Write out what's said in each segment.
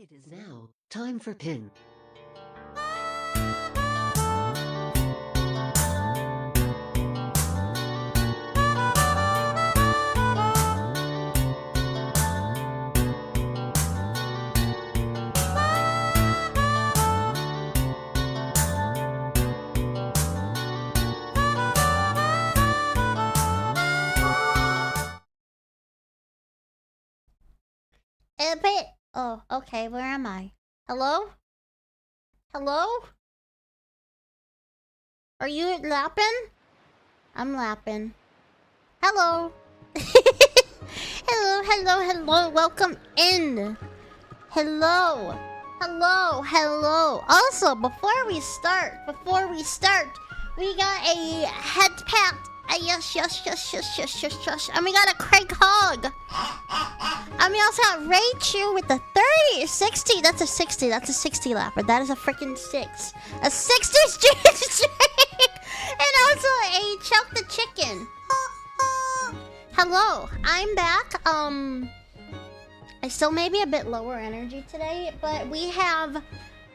It is now time for pin. Oh, okay, where am I? Hello? Hello? Are you lapping? I'm lapping. Hello? hello, welcome in. Hello. Also, before we start, we got a head pat. Yes. And we got a Craig Hogg. And we also got Ray Chu with the 60. That's a 60 lapper. That is a freaking 6. A 60 streak. And also a Choke the Chicken. Hello, I'm back. I still may be a bit lower energy today, but we have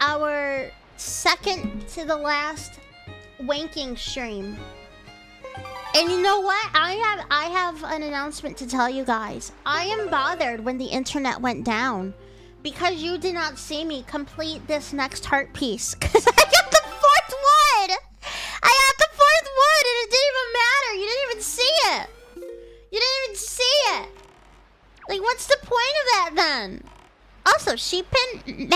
our second to the last wanking stream. And you know what? I have an announcement to tell you guys. I am bothered when the internet went down because you did not see me complete this next heart piece. Cause I got the fourth one! And it didn't even matter. You didn't even see it. Like, what's the point of that then? Also, sheepin.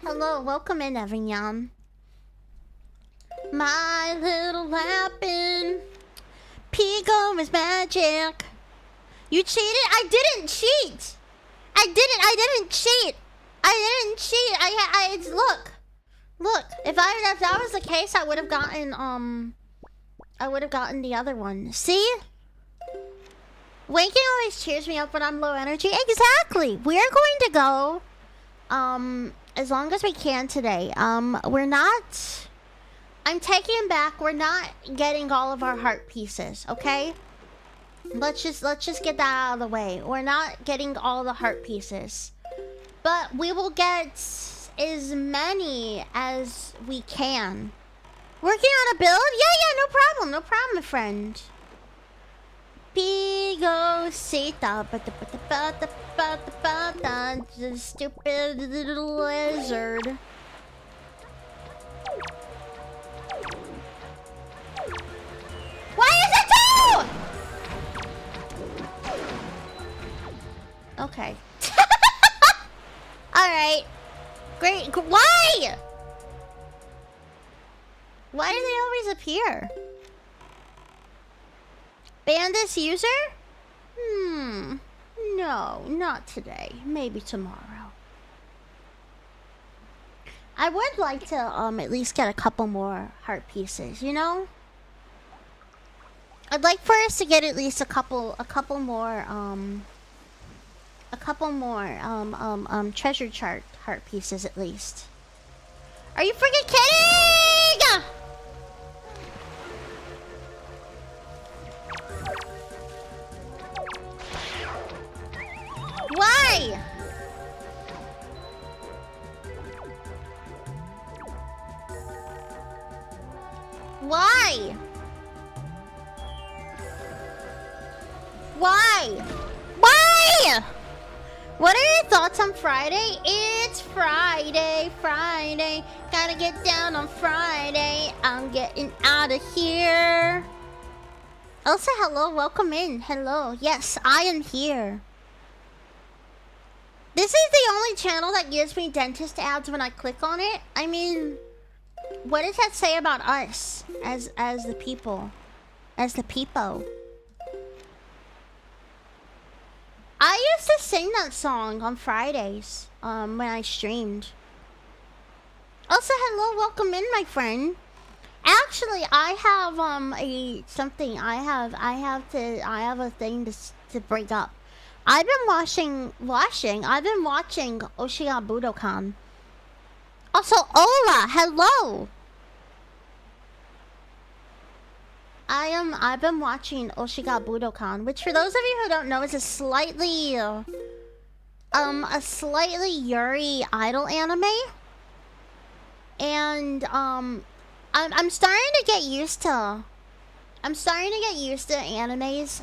Hello, welcome in, Avignon. My little lappin'. Pico is magic. You cheated? I didn't cheat. I didn't cheat. Look. If that was the case, I would have gotten the other one. See? Waking always cheers me up when I'm low energy. Exactly. We're going to go as long as we can today. I'm taking it back. We're not getting all of our heart pieces, okay? Let's just get that out of the way. We're not getting all the heart pieces. But we will get as many as we can. Working on a build? Yeah, no problem, my friend. Pigosita, the stupid little lizard. Why is it two? Okay. Alright. Great. Why? Why do they always appear? Ban this user? No, not today. Maybe tomorrow. I would like to at least get a couple more heart pieces, you know? I'd like for us to get at least a couple more treasure chart heart pieces at least. Are you freaking kidding? Why? Why? What are your thoughts on Friday? It's Friday. Gotta get down on Friday. I'm getting out of here. Elsa, hello, welcome in. Hello. Yes, I am here. This is the only channel that gives me dentist ads when I click on it. I mean, what does that say about us as the people? As the people? I used to sing that song on Fridays when I streamed. Also, hello, welcome in, my friend. Actually, I have I have a thing to bring up. I've been watching Oshiya Budokan. Also, Ola, hello. I've been watching Oshiga Budokan, which for those of you who don't know is a slightly a slightly Yuri idol anime. And I'm starting to get used to animes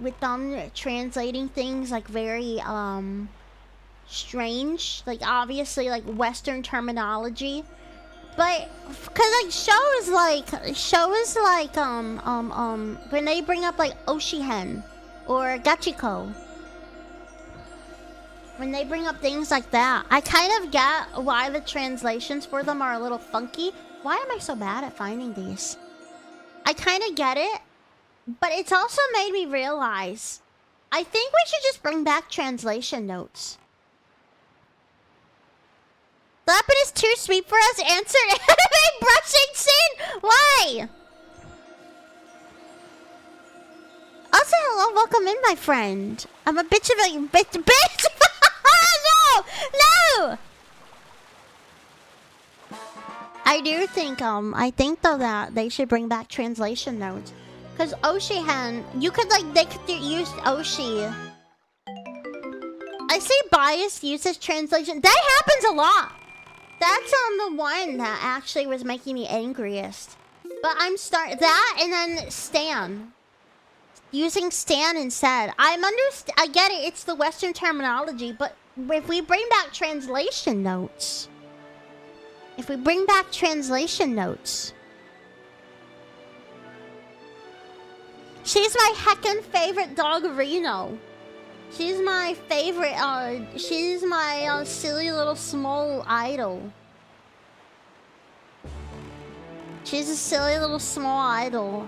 with them translating things like very strange, like obviously like Western terminology. But cause like shows like when they bring up like Oshihen or Gachiko, when they bring up things like that, I kind of get why the translations for them are a little funky. Why am I so bad at finding these? I kind of get it, but it's also made me realize I think we should just bring back translation notes. Lapin is too sweet for us. Answer anime brushing scene. Why? Also, hello, welcome in, my friend. I'm a bitch of a bitch. No. I do think I think though that they should bring back translation notes, cause Oshihan, they could use Oshi. I see biased usage translation. That happens a lot. That's the one that actually was making me angriest. But I'm that and then Stan. Using Stan instead. I get it, it's the Western terminology, but if we bring back translation notes. She's my heckin' favorite dog, Reno. She's my favorite, she's my silly little small idol. She's a silly little small idol.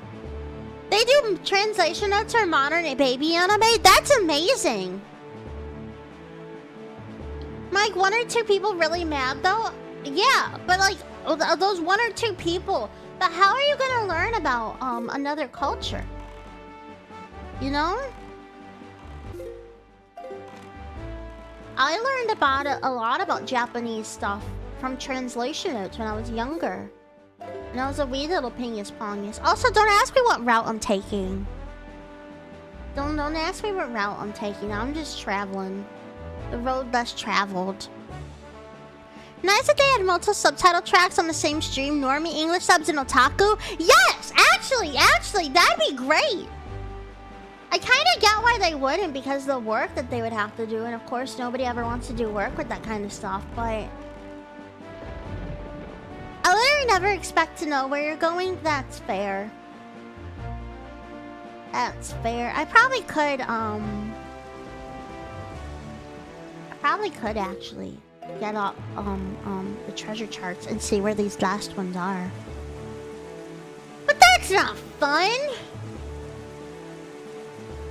They do translation notes for modern baby anime? That's amazing. Like, 1 or 2 people really mad though? Yeah, but like, those 1 or 2 people, but how are you gonna learn about another culture? You know? I learned about a lot about Japanese stuff from translation notes when I was younger. And I was a wee little pingus pongus. Also, don't ask me what route I'm taking. Don't ask me what route I'm taking. I'm just traveling. The road less traveled. Nice that they had multiple subtitle tracks on the same stream. Normie English subs and otaku. Yes! Actually, that'd be great. I kind of get why they wouldn't, because of the work that they would have to do. And of course, nobody ever wants to do work with that kind of stuff. But I literally never expect to know where you're going. That's fair. That's fair. I probably could actually get up the treasure charts and see where these last ones are. But that's not fun.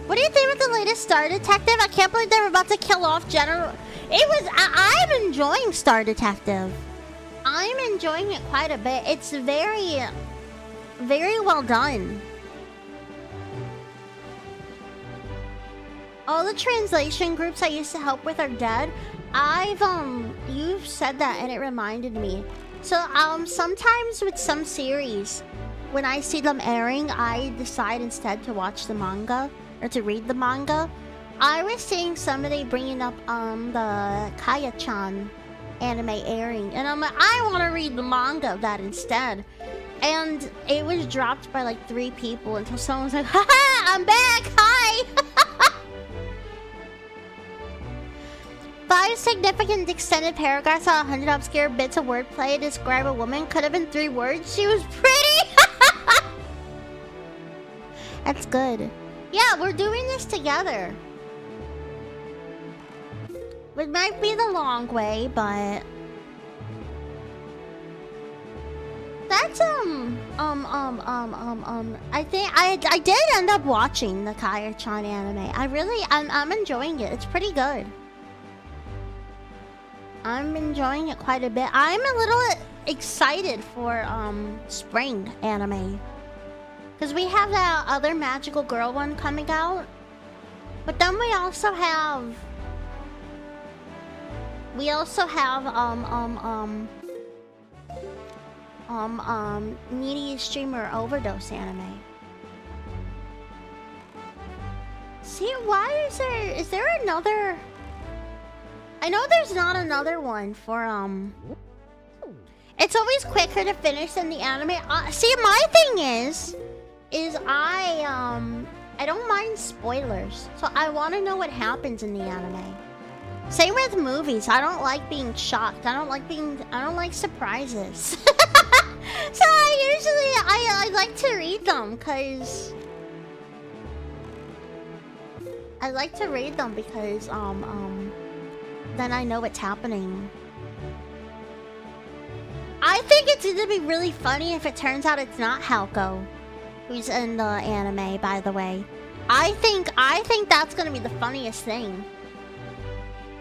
What do you think of the latest Star Detective? I can't believe they were about to kill off General. I'm enjoying Star Detective. I'm enjoying it quite a bit. It's very, very well done. All the translation groups I used to help with are dead. You've said that and it reminded me. So, sometimes with some series, when I see them airing, I decide instead to watch the manga or to read the manga. I was seeing somebody bringing up the Kaya-chan anime airing, and I'm like, I want to read the manga of that instead. And it was dropped by like 3 people until someone was like, haha, I'm back, hi! 5 significant extended paragraphs on 100 obscure bits of wordplay to describe a woman. Could have been 3 words. She was pretty! That's good. Yeah, we're doing this together. It might be the long way, but that's I think I did end up watching the Kaya-chan anime. I'm enjoying it. It's pretty good. I'm enjoying it quite a bit. I'm a little excited for spring anime, because we have that other magical girl one coming out, but then we also have needy streamer overdose anime. See, why is there another? I know there's not another one for, It's always quicker to finish than the anime. See, my thing is I don't mind spoilers. So I want to know what happens in the anime. Same with movies. I don't like being shocked. I don't like surprises. So I like to read them because then I know what's happening. I think it's gonna be really funny if it turns out it's not Halko who's in the anime, by the way. I think that's gonna be the funniest thing.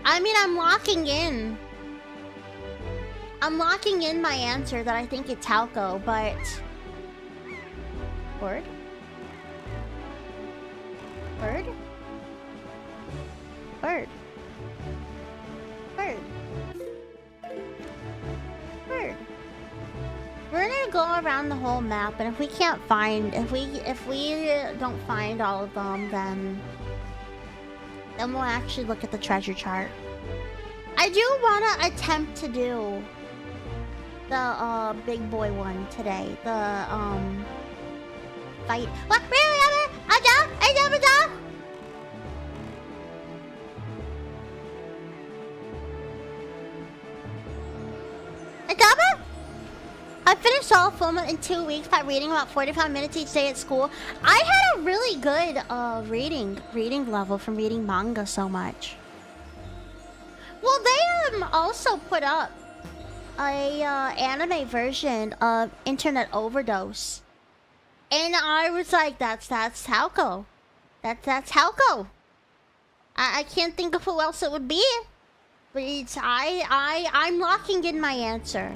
I mean, I'm locking in my answer that I think it's Halko, but... Word? Bird? Bird. Bird. Bird. We're gonna go around the whole map, and if we can't find... If we don't find all of them, then we'll actually look at the treasure chart. I do wanna attempt to do the big boy one today. The fight. What? I finished all of Fullmetal in 2 weeks by reading about 45 minutes each day at school. I had a really good reading level from reading manga so much. Well, they also put up a anime version of Internet Overdose, and I was like, that's Halko. That's Halko. I can't think of who else it would be, but it's I'm locking in my answer.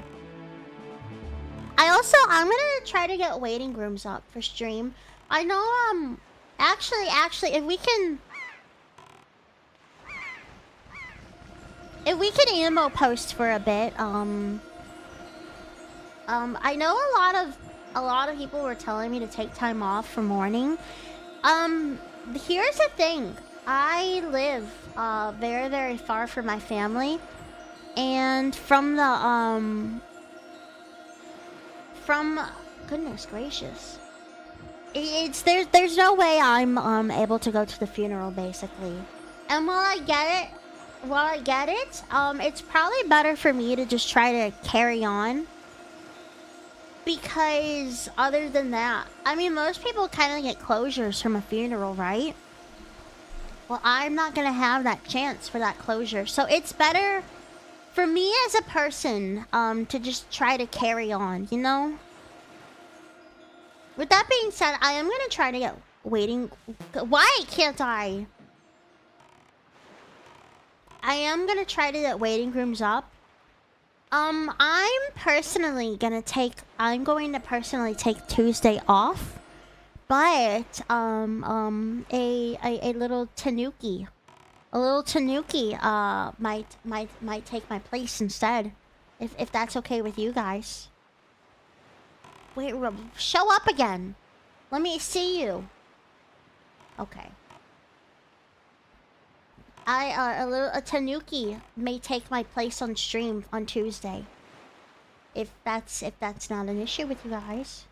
I'm gonna try to get waiting rooms up for stream. I know, actually, if we can emo post for a bit, I know a lot of people were telling me to take time off for morning. Here's the thing. I live, very, very far from my family, and from goodness gracious, there's no way I'm able to go to the funeral, basically. And while I get it, it's probably better for me to just try to carry on, because other than that, I mean, most people kind of get closures from a funeral, right? Well, I'm not gonna have that chance for that closure, so it's better for me as a person, to just try to carry on, you know? With that being said, I am gonna try to get waiting... Why can't I? I am gonna try to get waiting rooms up. I'm going to personally take Tuesday off. But, a little Tanuki... A little Tanuki, might take my place instead. If that's okay with you guys. Wait, show up again. Let me see you. Okay. A Tanuki may take my place on stream on Tuesday. If that's not an issue with you guys.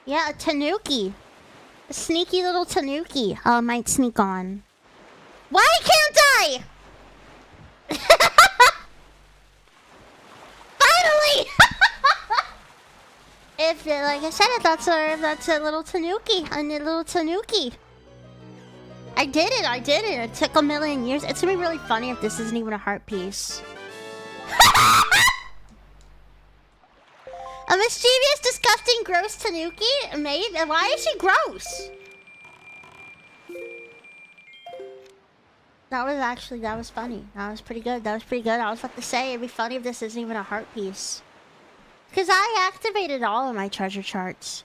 Yeah, a Tanuki. A sneaky little Tanuki might sneak on. Why can't I? Finally! If, like I said, that's a little Tanuki. A little Tanuki. I did it. It took a million years. It's gonna be really funny if this isn't even a heart piece. A mischievous, disgusting, gross Tanuki? Maybe? Why is she gross? That was funny. That was pretty good. I was about to say, it'd be funny if this isn't even a heart piece. Because I activated all of my treasure charts.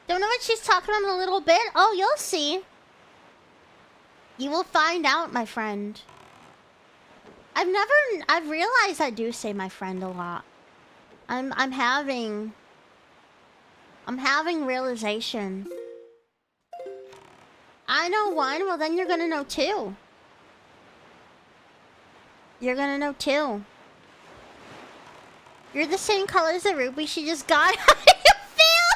Don't know what she's talking about in a little bit? Oh, you'll see. You will find out, my friend. I've realized I do say my friend a lot. I'm having realization. I know one, well then you're gonna know two. You're gonna know too. You're the same color as the Ruby she just got. How do you feel?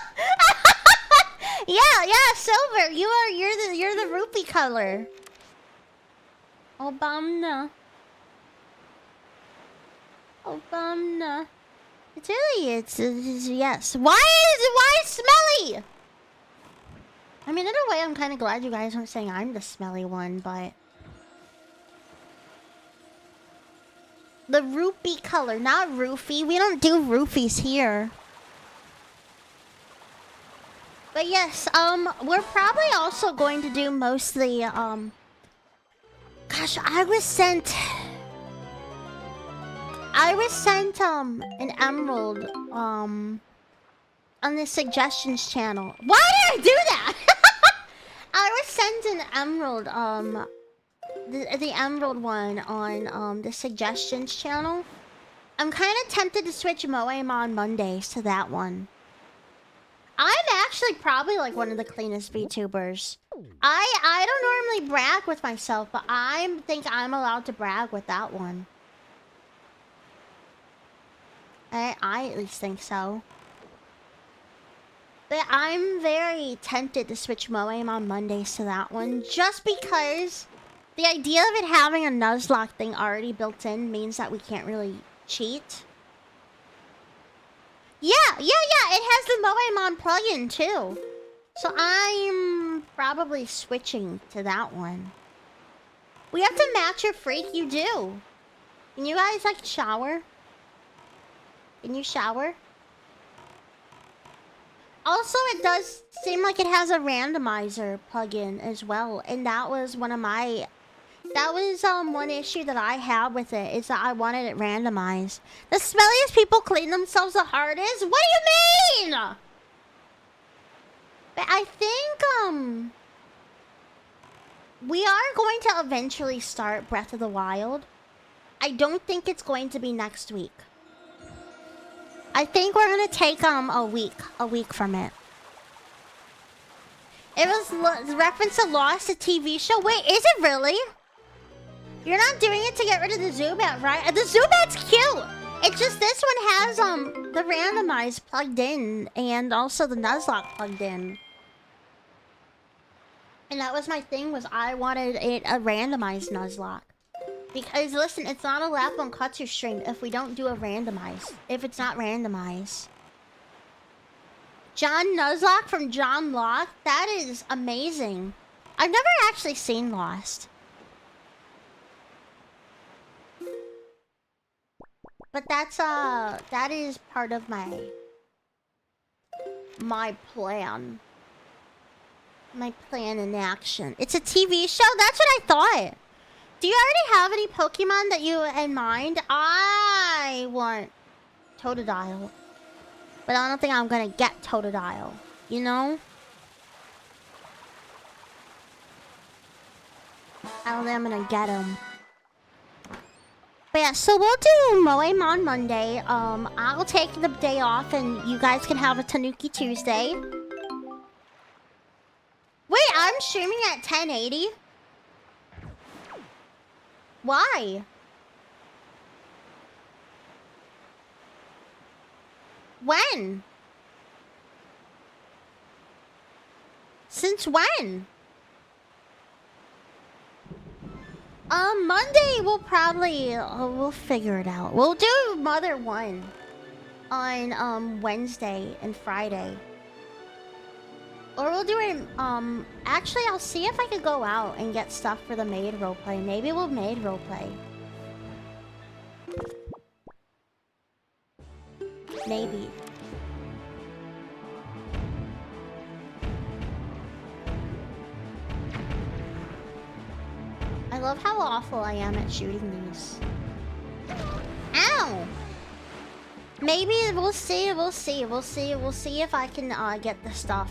Yeah, Silver. You're the Rupee color. Obama. It's yes. Why is it smelly? I mean, in a way, I'm kind of glad you guys aren't saying I'm the smelly one, but the rupee color, not roofie. We don't do roofies here. But yes, we're probably also going to do mostly, gosh, I was sent, an emerald, on the suggestions channel. Why did I do that? I was sent an emerald, the emerald one on, the suggestions channel. I'm kind of tempted to switch Moem on Mondays to that one. I'm actually probably like one of the cleanest VTubers. I don't normally brag with myself, but I think I'm allowed to brag with that one. I at least think so. But I'm very tempted to switch Moem on Mondays to that one, just because the idea of it having a Nuzlocke thing already built in means that we can't really cheat. Yeah, it has the Moemon plugin too. So I'm probably switching to that one. We have to match your freak, you do. Can you guys like shower? Can you shower? Also, it does seem like it has a randomizer plugin as well, and that was one of my... That was one issue that I had with it, is that I wanted it randomized. The smelliest people clean themselves the hardest? What do you mean? But I think, we are going to eventually start Breath of the Wild. I don't think it's going to be next week. I think we're gonna take, a week from it. It was reference to Lost, a TV show. Wait, is it really? You're not doing it to get rid of the Zubat, right? The Zubat's cute! It's just this one has, the randomized plugged in, and also the Nuzlocke plugged in. And that was my thing, was I wanted it a randomized Nuzlocke. Because, listen, it's not a Laponkotsu stream if we don't do a randomized. If it's not randomized. John Nuzlocke from John Locke? That is amazing. I've never actually seen Lost. But that's, that is part of my plan. My plan in action. It's a TV show? That's what I thought. Do you already have any Pokemon that you in mind? I want Totodile. But I don't think I'm gonna get Totodile. You know? I don't think I'm gonna get him. But yeah, so we'll do Moem on Monday. I'll take the day off and you guys can have a Tanuki Tuesday. Wait, I'm streaming at 1080? Why? When? Since when? Monday we'll probably... we'll figure it out. We'll do Mother 1 on, Wednesday and Friday. Or we'll do it, actually, I'll see if I could go out and get stuff for the maid roleplay. Maybe we'll maid roleplay. Maybe. I love how awful I am at shooting these. Ow! Maybe we'll see if I can, get the stuff.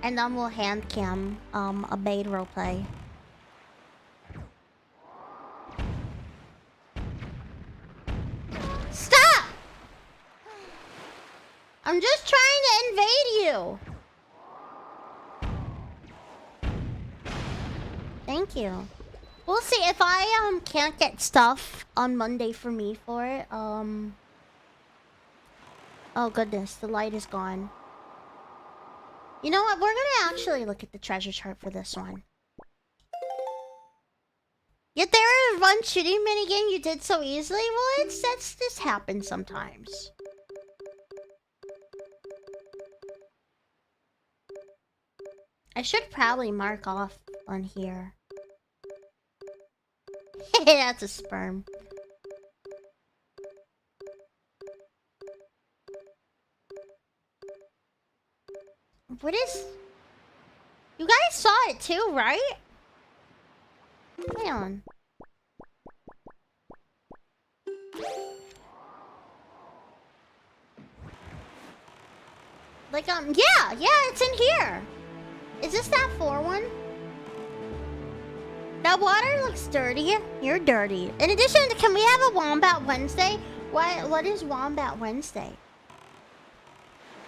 And then we'll hand cam, a maid roleplay. Stop! I'm just trying to invade you. Thank you. We'll see if I can't get stuff on Monday for me for it. Oh goodness, the light is gone. You know what? We're gonna actually look at the treasure chart for this one. Yet there is one shooting minigame you did so easily. Well, this happens sometimes. I should probably mark off on here. That's a sperm. What is... You guys saw it too, right? Hang on. Like, yeah, it's in here. Is this that 4 one? That water looks dirty. You're dirty. In addition, can we have a Wombat Wednesday? What is Wombat Wednesday?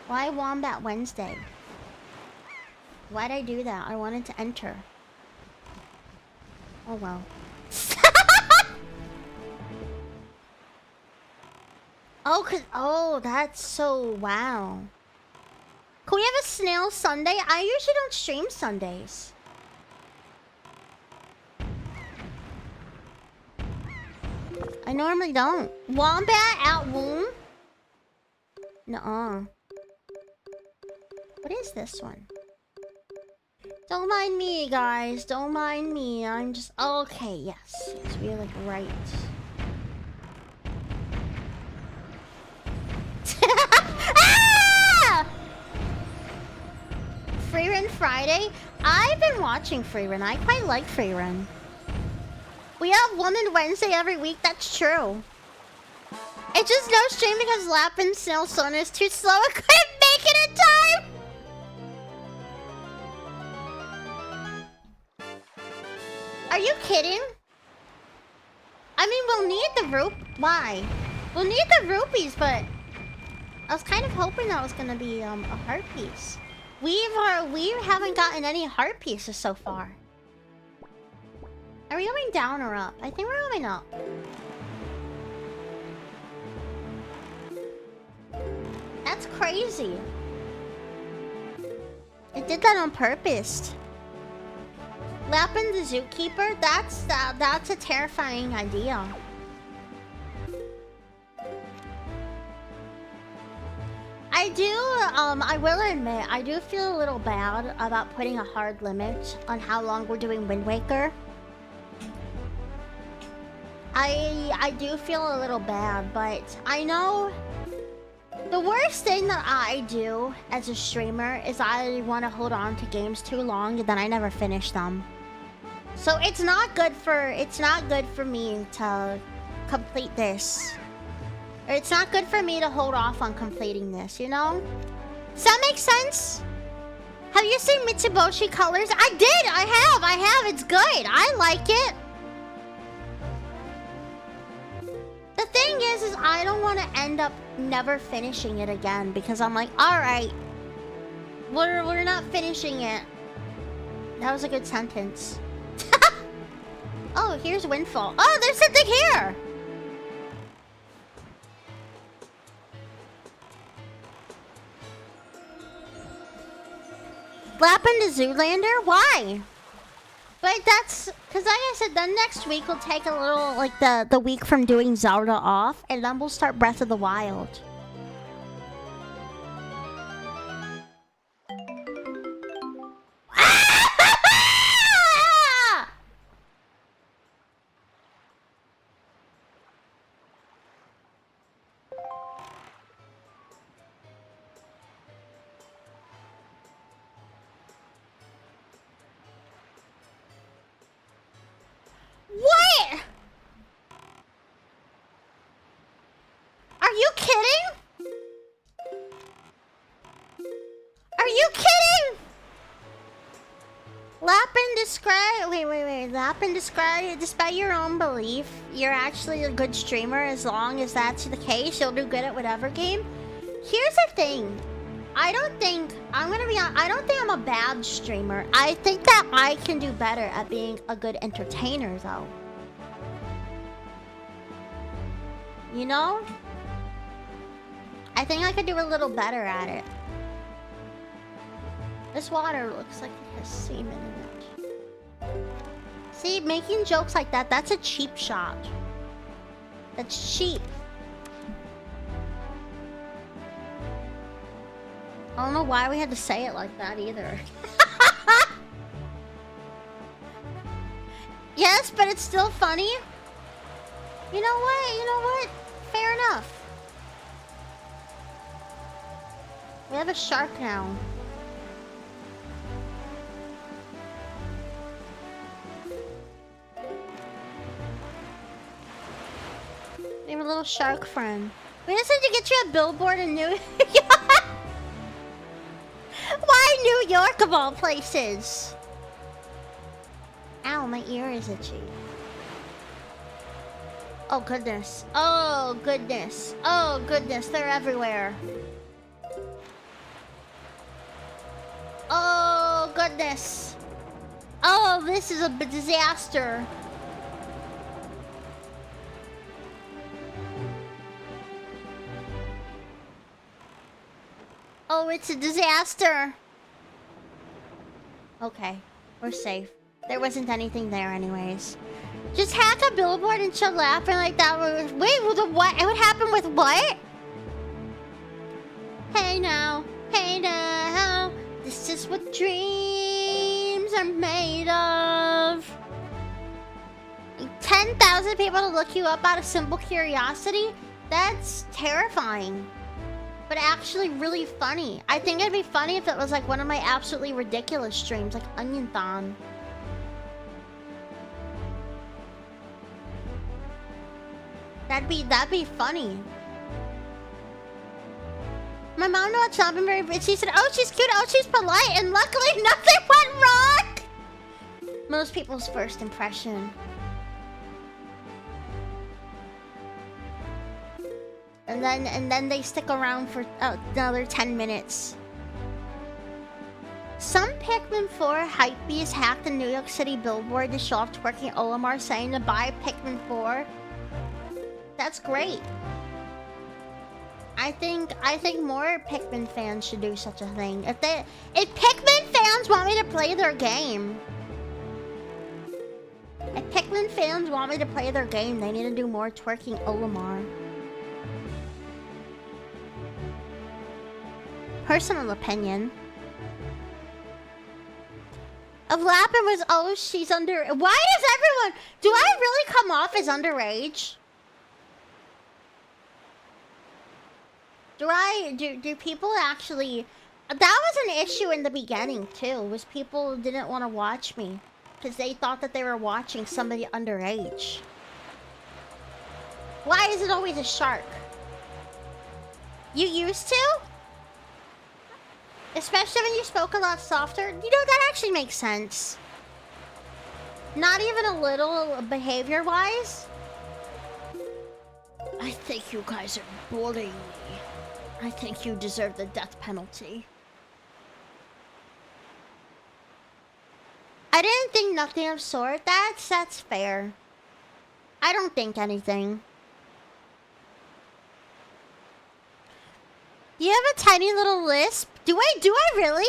Why Wombat Wednesday? Why'd I do that? I wanted to enter. Oh well. Oh, that's so wow. Can we have a snail Sunday? I usually don't stream Sundays. I normally don't. Wombat out womb? Nuh-uh. What is this one? Don't mind me, guys. Don't mind me. I'm just... Okay, yes. Yes, we're like right. Ah! Free Run Friday? I've been watching Free Run. I quite like Free Run. We have Woman Wednesday every week. That's true. It's just no stream because Lap and Snail Sona is too slow. I couldn't make it in time! Are you kidding? I mean, we'll need the Why? We'll need the rupees, but I was kind of hoping that was gonna be a heart piece. We haven't gotten any heart pieces so far. Are we going down or up? I think we're going up. That's crazy. It did that on purpose. Lapin the Zookeeper? That's a terrifying idea. I will admit, I do feel a little bad about putting a hard limit on how long we're doing Wind Waker. I do feel a little bad, but I know the worst thing that I do as a streamer is I want to hold on to games too long and then I never finish them. So it's not good for me to complete this. Or it's not good for me to hold off on completing this, you know? Does that make sense? Have you seen Mitsubishi Colors? I did! I have! It's good! I like it! The thing is I don't want to end up never finishing it again because I'm like, alright, we're not finishing it. That was a good sentence. Oh, here's Windfall. Oh, there's something here! Lapin to Zoolander? Why? But that's... Because like I said, then next week we'll take a little, like, the week from doing Zelda off, and then we'll start Breath of the Wild. What? Are you kidding? Are you kidding? Lapin describe... Wait. Lapin describe... Despite your own belief, you're actually a good streamer. As long as that's the case, you'll do good at whatever game. Here's the thing. I don't think I'm gonna be on. I don't think I'm a bad streamer. I think that I can do better at being a good entertainer, though. You know? I think I could do a little better at it. This water looks like it has semen in it. See, making jokes like that, that's a cheap shot. That's cheap. I don't know why we had to say it like that either. Yes, but it's still funny. You know what? You know what? Fair enough. We have a shark now. We have a little shark friend. We just need to get you a billboard in New York. Why New York of all places? Ow, my ear is itchy. Oh goodness. Oh goodness. Oh goodness, they're everywhere. Oh goodness. Oh, this is a disaster. Oh, it's a disaster. Okay, we're safe. There wasn't anything there anyways. Just hack a billboard and she'll laughing like that. Wait, what? It would happen with what? Hey now, this is what dreams are made of. 10,000 people to look you up out of simple curiosity? That's terrifying. But actually really funny. I think it'd be funny if it was like one of my absolutely ridiculous streams, like Onion Thon. That'd be funny. My mom knows it's not been very big. She said, oh, she's cute, oh, she's polite, and luckily nothing went wrong! Most people's first impression. And then they stick around for another 10 minutes. Some Pikmin 4 hypebeast hacked the New York City billboard to show off twerking Olimar saying to buy Pikmin 4. That's great. I think more Pikmin fans should do such a thing. If Pikmin fans want me to play their game. If Pikmin fans want me to play their game, they need to do more twerking Olimar. Personal opinion. Of Lapin was, oh, she's under. Why does everyone? Do I really come off as underage? Do people actually? That was an issue in the beginning too. Was people didn't want to watch me because they thought that they were watching somebody underage. Why is it always a shark? You used to? Especially when you spoke a lot softer. You know, that actually makes sense. Not even a little behavior-wise. I think you guys are bullying me. I think you deserve the death penalty. I didn't think nothing of sort. That's fair. I don't think anything. You have a tiny little lisp? Do I really?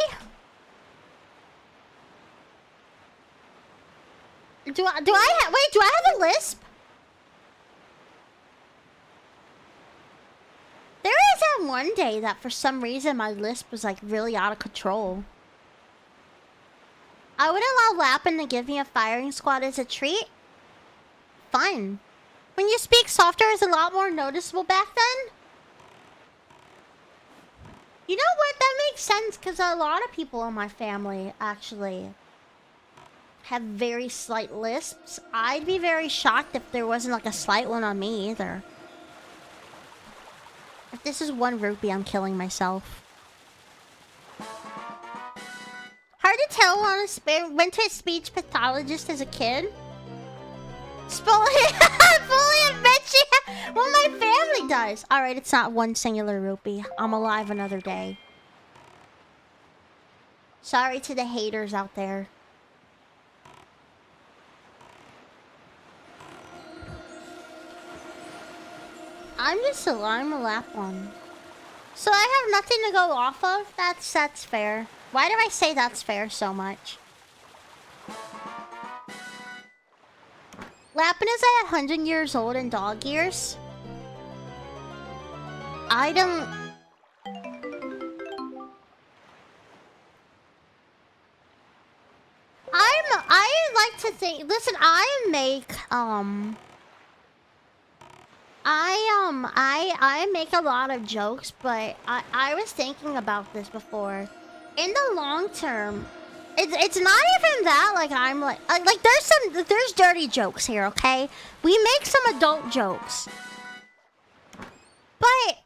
Do I have a lisp? There is that one day that for some reason my lisp was like really out of control. I would allow Lapin to give me a firing squad as a treat. Fun. When you speak softer, it's a lot more noticeable back then. You know what? That makes sense because a lot of people in my family actually have very slight lisps. I'd be very shocked if there wasn't like a slight one on me either. If this is one rupee, I'm killing myself. Hard to tell when I went to a speech pathologist as a kid. Fully admit you. Well, my family does. Alright, it's not one singular rupee. I'm alive another day. Sorry to the haters out there. I'm a lap one. So I have nothing to go off of? That's fair. Why do I say that's fair so much? Lapin is at 100 years old in dog years. I don't... I like to think... Listen, I make, I make a lot of jokes, but I was thinking about this before. In the long term, it's not even that, like, I'm like there's dirty jokes here, okay? We make some adult jokes. But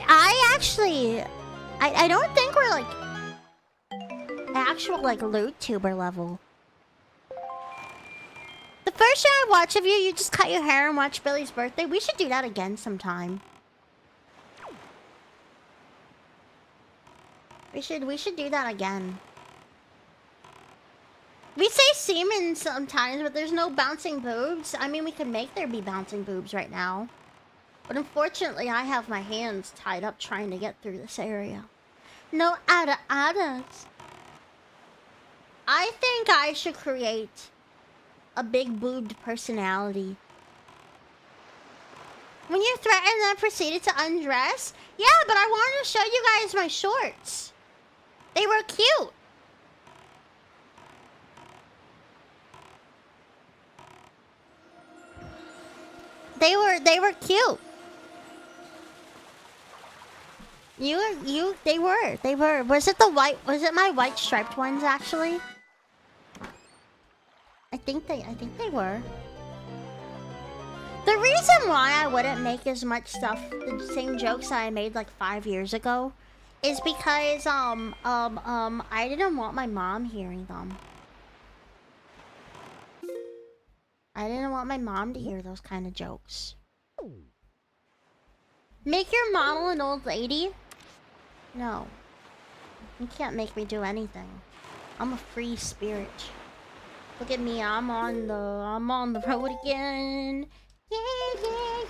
I actually, I don't think we're, like, actual, like, loot tuber level. The first show I watch of you, you just cut your hair and watch Billy's birthday. We should do that again sometime. We should do that again. We say semen sometimes, but there's no bouncing boobs. I mean, we could make there be bouncing boobs right now. But unfortunately, I have my hands tied up trying to get through this area. No ada-adas. I think I should create a big boobed personality. When you threatened and proceeded to undress? Yeah, but I wanted to show you guys my shorts. They were cute. They were cute. They were. Was it my white striped ones actually? I think they were. The reason why I wouldn't make as much stuff, the same jokes I made like 5 years ago, is because I didn't want my mom hearing them. I didn't want my mom to hear those kind of jokes. Make your model an old lady? No. You can't make me do anything. I'm a free spirit. Look at me, I'm on the road again.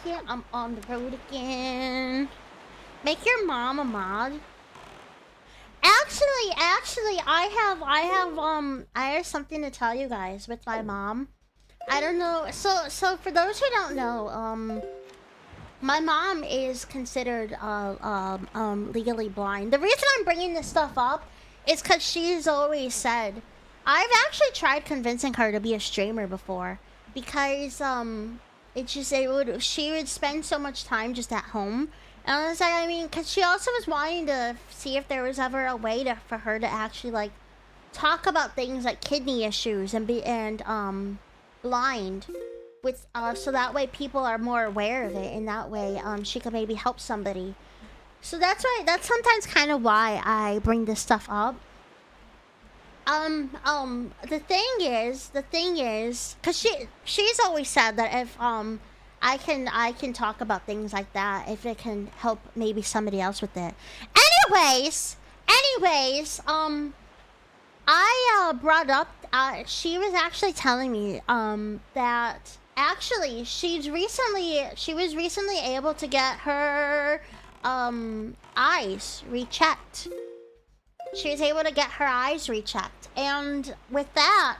Yeah, I'm on the road again. Make your mom a mod. Actually, I have something to tell you guys with my mom. I don't know. So for those who don't know, my mom is considered legally blind. The reason I'm bringing this stuff up is because she's always said, I've actually tried convincing her to be a streamer before, because she would spend so much time just at home. And I was like, I mean, because she also was wanting to see if there was ever a way for her to actually, like, talk about things like kidney issues and blind, with so that way people are more aware of it, and that way she could maybe help somebody. So that's sometimes kind of why I bring this stuff up. The thing is, because she's always said that if I can talk about things like that if it can help maybe somebody else with it. Anyways, I brought up, she was actually telling me that actually she was recently able to get her eyes rechecked. She was able to get her eyes rechecked, and with that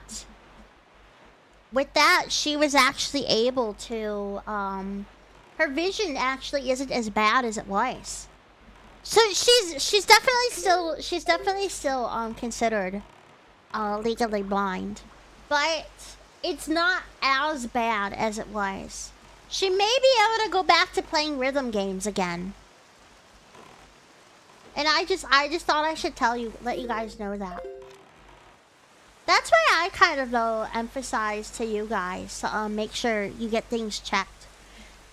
she was actually able to her vision actually isn't as bad as it was. So she's definitely still considered legally blind, but it's not as bad as it was. She may be able to go back to playing rhythm games again. And I just thought I should let you guys know that. That's why I kind of though emphasize to you guys to make sure you get things checked.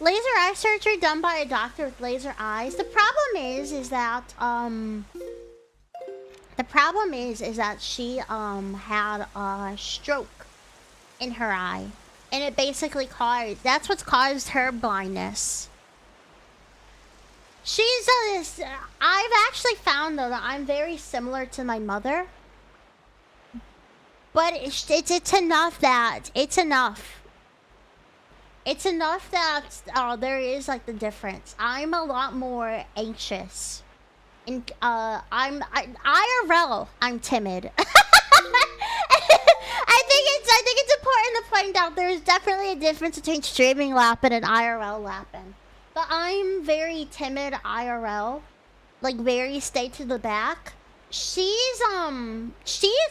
Laser eye surgery done by a doctor with laser eyes. The problem is that she had a stroke in her eye, and it basically that's what's caused her blindness. I've actually found though that I'm very similar to my mother. But it's enough that there is like the difference. I'm a lot more anxious. And IRL, I'm timid. I think it's important to point out there's definitely a difference between streaming lapping and IRL lapping. But I'm very timid IRL, like very stay to the back. She is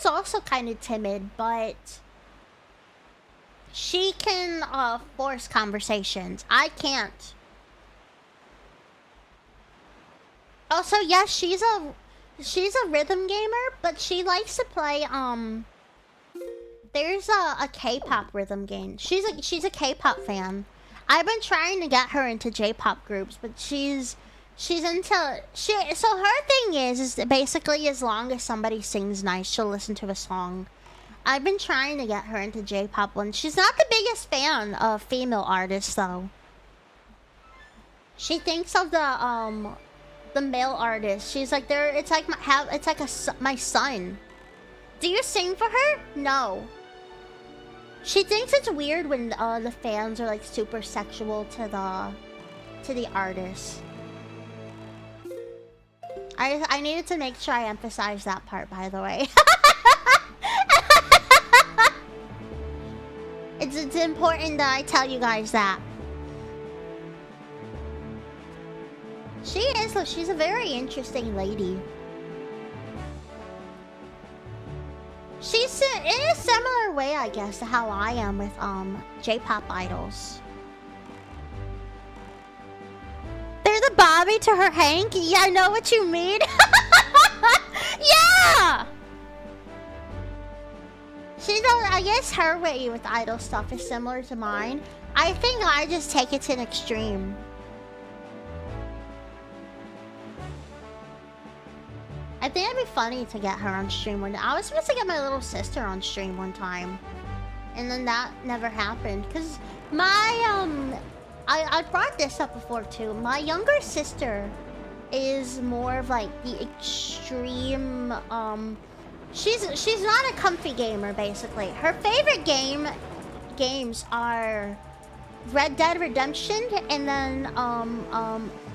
also kind of timid, but she can force conversations. I can't. Also, yes, she's a rhythm gamer, but she likes to play there's a K-pop rhythm game. She's a K-pop fan. I've been trying to get her into J-pop groups, but she's into so her thing is basically as long as somebody sings nice, she'll listen to a song. I've been trying to get her into J-pop one. She's not the biggest fan of female artists though. She thinks of the male artists. She's like it's like my son. Do you sing for her? No. She thinks it's weird when the fans are like super sexual to the artist. I needed to make sure I emphasize that part, by the way. It's important that I tell you guys that. She's a very interesting lady. She's in a similar way, I guess, to how I am with J-pop idols. They're the Bobby to her Hank? Yeah, I know what you mean. Yeah! I guess her way with idol stuff is similar to mine. I think I just take it to an extreme. I think it'd be funny to get her on stream one day. I was supposed to get my little sister on stream one time. And then that never happened. Because my, I brought this up before too. My younger sister is more of like the extreme, she's not a comfy gamer basically. Her favorite games are Red Dead Redemption and then,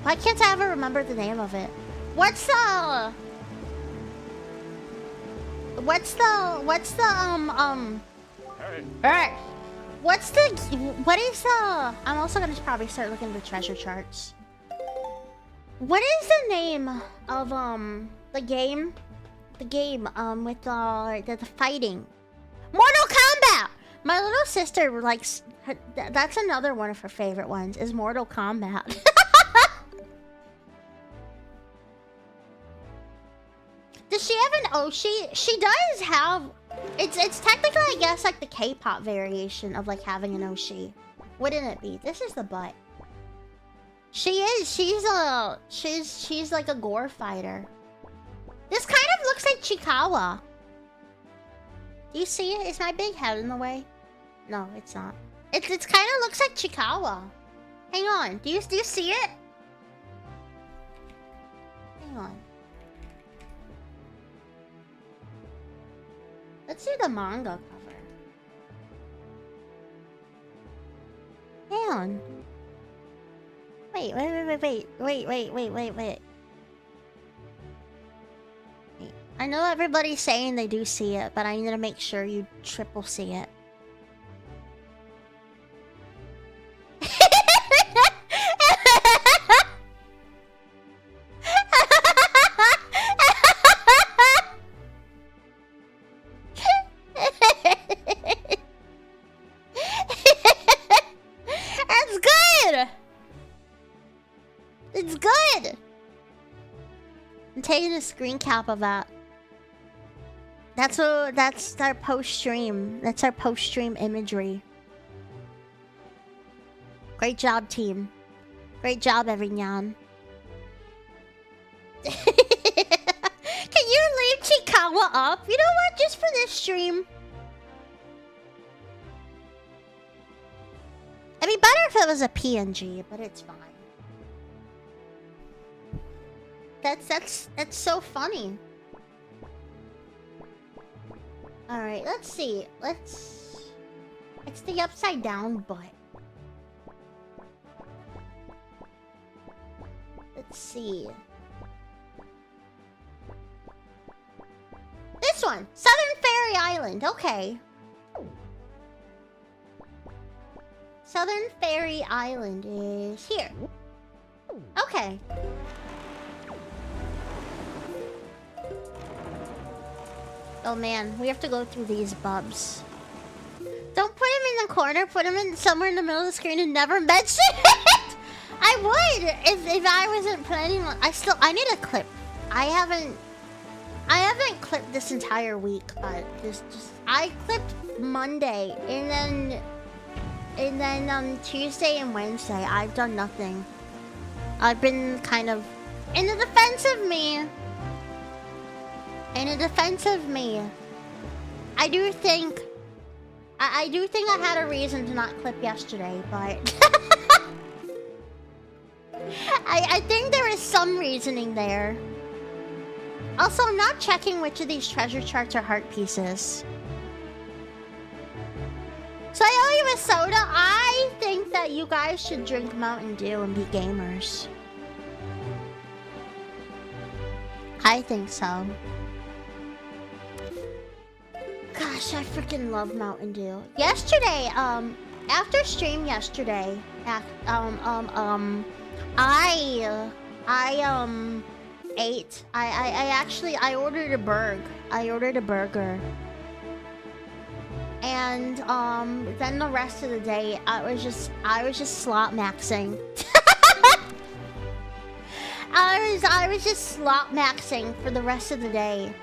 why can't I ever remember the name of it? What's the Hey. What is the I'm also gonna probably start looking at the treasure charts. What is the name of the game with the fighting? Mortal Kombat! My little sister likes that's another one of her favorite ones is Mortal Kombat. Does she have an Oshi? She does have. It's technically, I guess, like the K-pop variation of like having an Oshi. Wouldn't it be? This is the butt. She's like a gore fighter. This kind of looks like Chikawa. Do you see it? Is my big head in the way? No, it's not. It's kind of looks like Chikawa. Hang on. Do you see it? Hang on. Let's do the manga cover. Hang on. Wait. I know everybody's saying they do see it, but I need to make sure you triple see it. Taking a screen cap of that. That's our post stream. That's our post stream imagery. Great job, team. Great job, everyone. Can you leave Chikawa up? You know what? Just for this stream. It'd be better if it was a PNG, but it's fine. That's so funny. All right, let's see. It's the upside down butt. Let's see. This one, Southern Fairy Island. Okay. Southern Fairy Island is here. Okay. Oh man, we have to go through these bubs. Don't put him in the corner. Put him in somewhere in the middle of the screen and never mention it. I would if I wasn't planning on. I need a clip. I haven't clipped this entire week. I clipped Monday and then Tuesday and Wednesday I've done nothing. I've been kind of in the defense of me. I do think I had a reason to not clip yesterday, but I think there is some reasoning there. Also, I'm not checking which of these treasure charts are heart pieces. So I owe you a soda. I think that you guys should drink Mountain Dew and be gamers. I think so. Gosh, I freaking love Mountain Dew. Yesterday, after stream yesterday, I ate. I ordered a burger. And then the rest of the day, I was just slot maxing. I was just slot maxing for the rest of the day.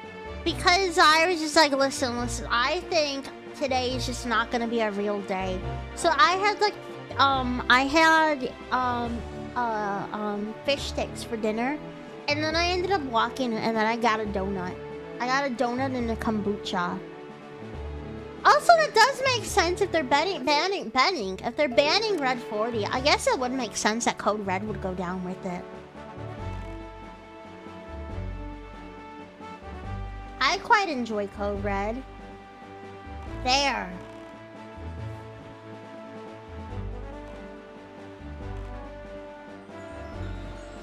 Because I was just like, listen, I think today is just not gonna be a real day. So I had like, fish sticks for dinner. And then I ended up walking and then I got a donut. I got a donut and a kombucha. Also, that does make sense if they're if they're banning Red 40. I guess it would make sense that Code Red would go down with it. I quite enjoy Code Red. There.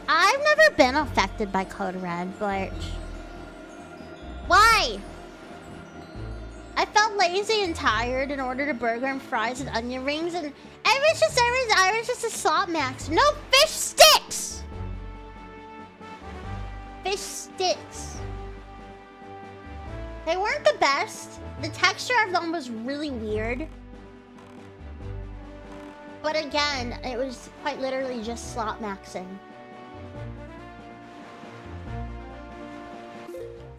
I've never been affected by Code Red, but... Why? I felt lazy and tired and ordered a burger and fries and onion rings and I was just a slot max. No fish sticks! Fish sticks. They weren't the best. The texture of them was really weird. But again, it was quite literally just slot maxing.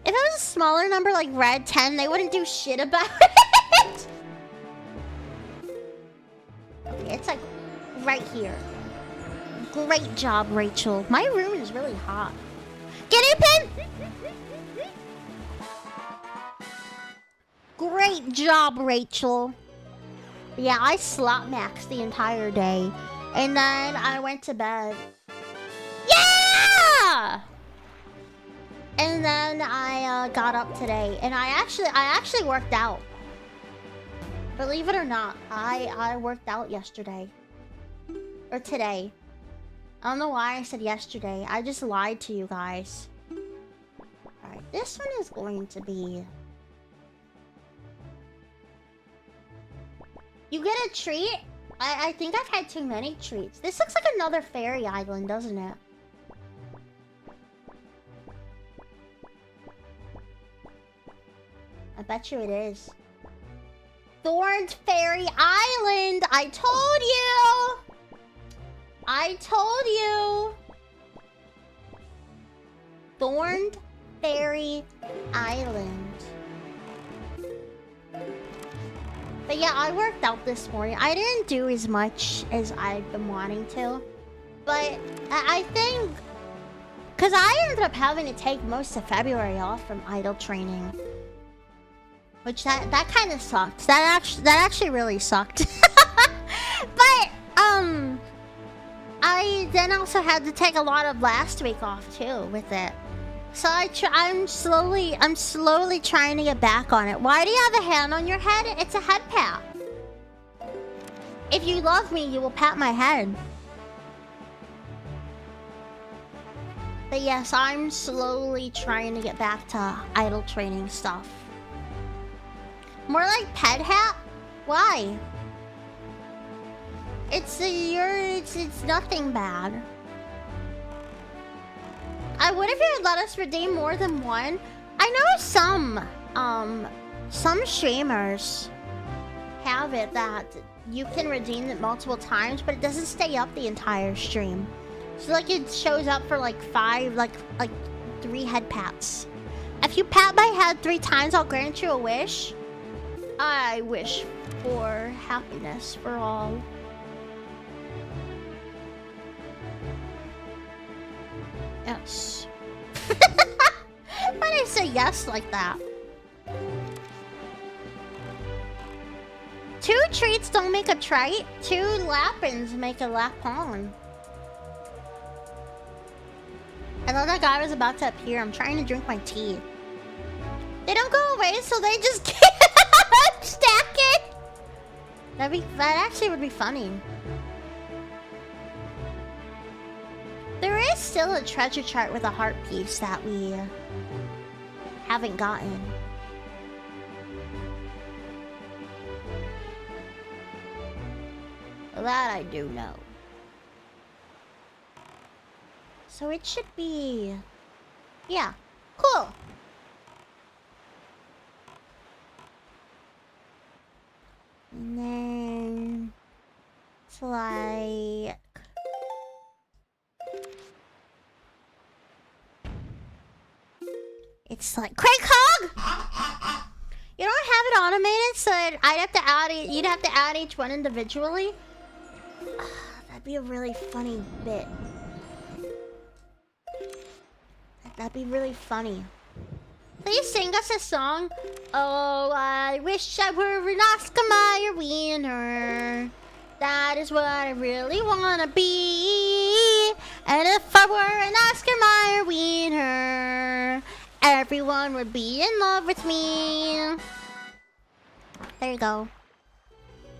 If it was a smaller number like Red 10, they wouldn't do shit about it. Okay, it's like right here. Great job, Rachel. My room is really hot. Guinea pin! Great job, Rachel. Yeah, I slot maxed the entire day. And then I went to bed. Yeah! And then I got up today. And I actually worked out. Believe it or not, I worked out yesterday. Or today. I don't know why I said yesterday. I just lied to you guys. Alright, this one is going to be... You get a treat? I think I've had too many treats. This looks like another fairy island, doesn't it? I bet you it is. Thorned Fairy Island! I told you! I told you! Thorned Fairy Island. But yeah, I worked out this morning. I didn't do as much as I've been wanting to. But I think... Because I ended up having to take most of February off from idle training. Which that kind of sucked. That actually really sucked. But, then also had to take a lot of last week off too with it. So I'm slowly trying to get back on it. Why do you have a hand on your head? It's a head pat. If you love me, you will pat my head. But yes, I'm slowly trying to get back to idle training stuff. More like pet hat? Why? It's nothing bad. I would if you had let us redeem more than one. I know some streamers have it that you can redeem it multiple times, but it doesn't stay up the entire stream. So like it shows up for like 3 head pats. If you pat my head 3 times, I'll grant you a wish. I wish for happiness for all. Yes. Why did I say yes like that? 2 treats don't make a trite. 2 lapins make a lapon. I thought that guy was about to appear. I'm trying to drink my tea. They don't go away, so they just keep stacking. That actually would be funny. There is still a treasure chart with a heart piece that we haven't gotten. That I do know. So it should be... Yeah, cool. And then... It's like... It's like... Crank hog! You don't have it automated, so I'd have to add it. You'd have to add each one individually. That'd be a really funny bit. That'd be really funny. Please sing us a song. Oh, I wish I were an Oscar Mayer wiener. That is what I really wanna be. And if I were an Oscar Mayer wiener, everyone would be in love with me. There you go.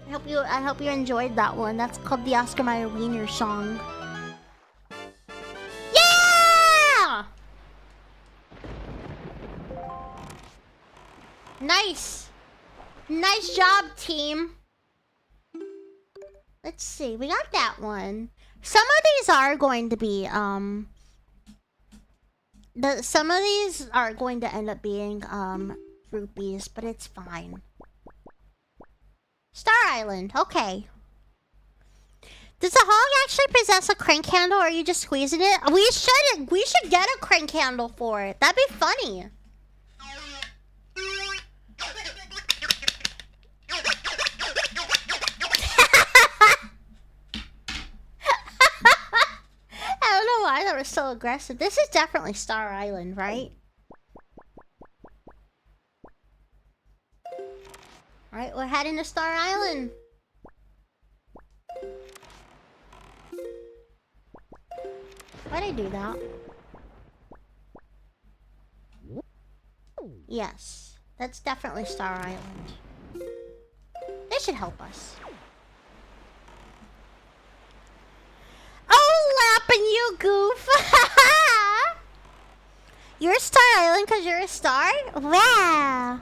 I hope you enjoyed that one. That's called the Oscar Mayer Wiener song. Yeah! Nice. Nice job, team. Let's see. We got that one. Some of these are going to be some of these are going to end up being rupees, but it's fine. Star Island, okay. Does the hog actually possess a crank handle, or are you just squeezing it? We should get a crank handle for it. That'd be funny. I don't know why that was so aggressive. This is definitely Star Island, right? Alright, we're heading to Star Island. Why'd I do that? Yes, that's definitely Star Island. They should help us. Oh, lapping you, goof! You're Star Island because you're a star? Wow!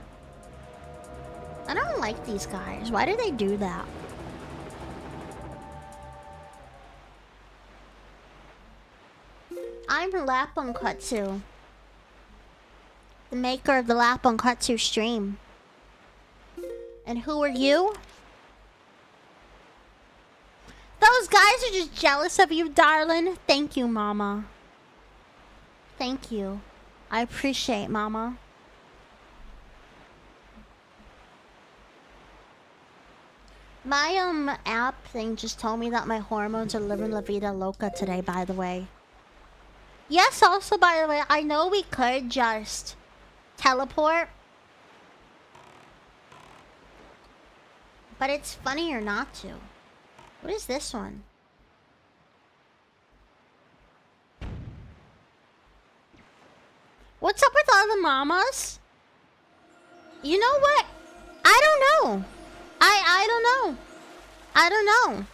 I don't like these guys. Why do they do that? I'm Laponkotsu, the maker of the Laponkotsu stream. And who are you? Those guys are just jealous of you, darling. Thank you, Mama. Thank you. I appreciate, Mama. My app thing just told me that my hormones are living la vida loca today, by the way. Yes, also, by the way, I know we could just teleport. But it's funnier not to. What is this one? mamas? You know what? I don't know. I don't know. I don't know.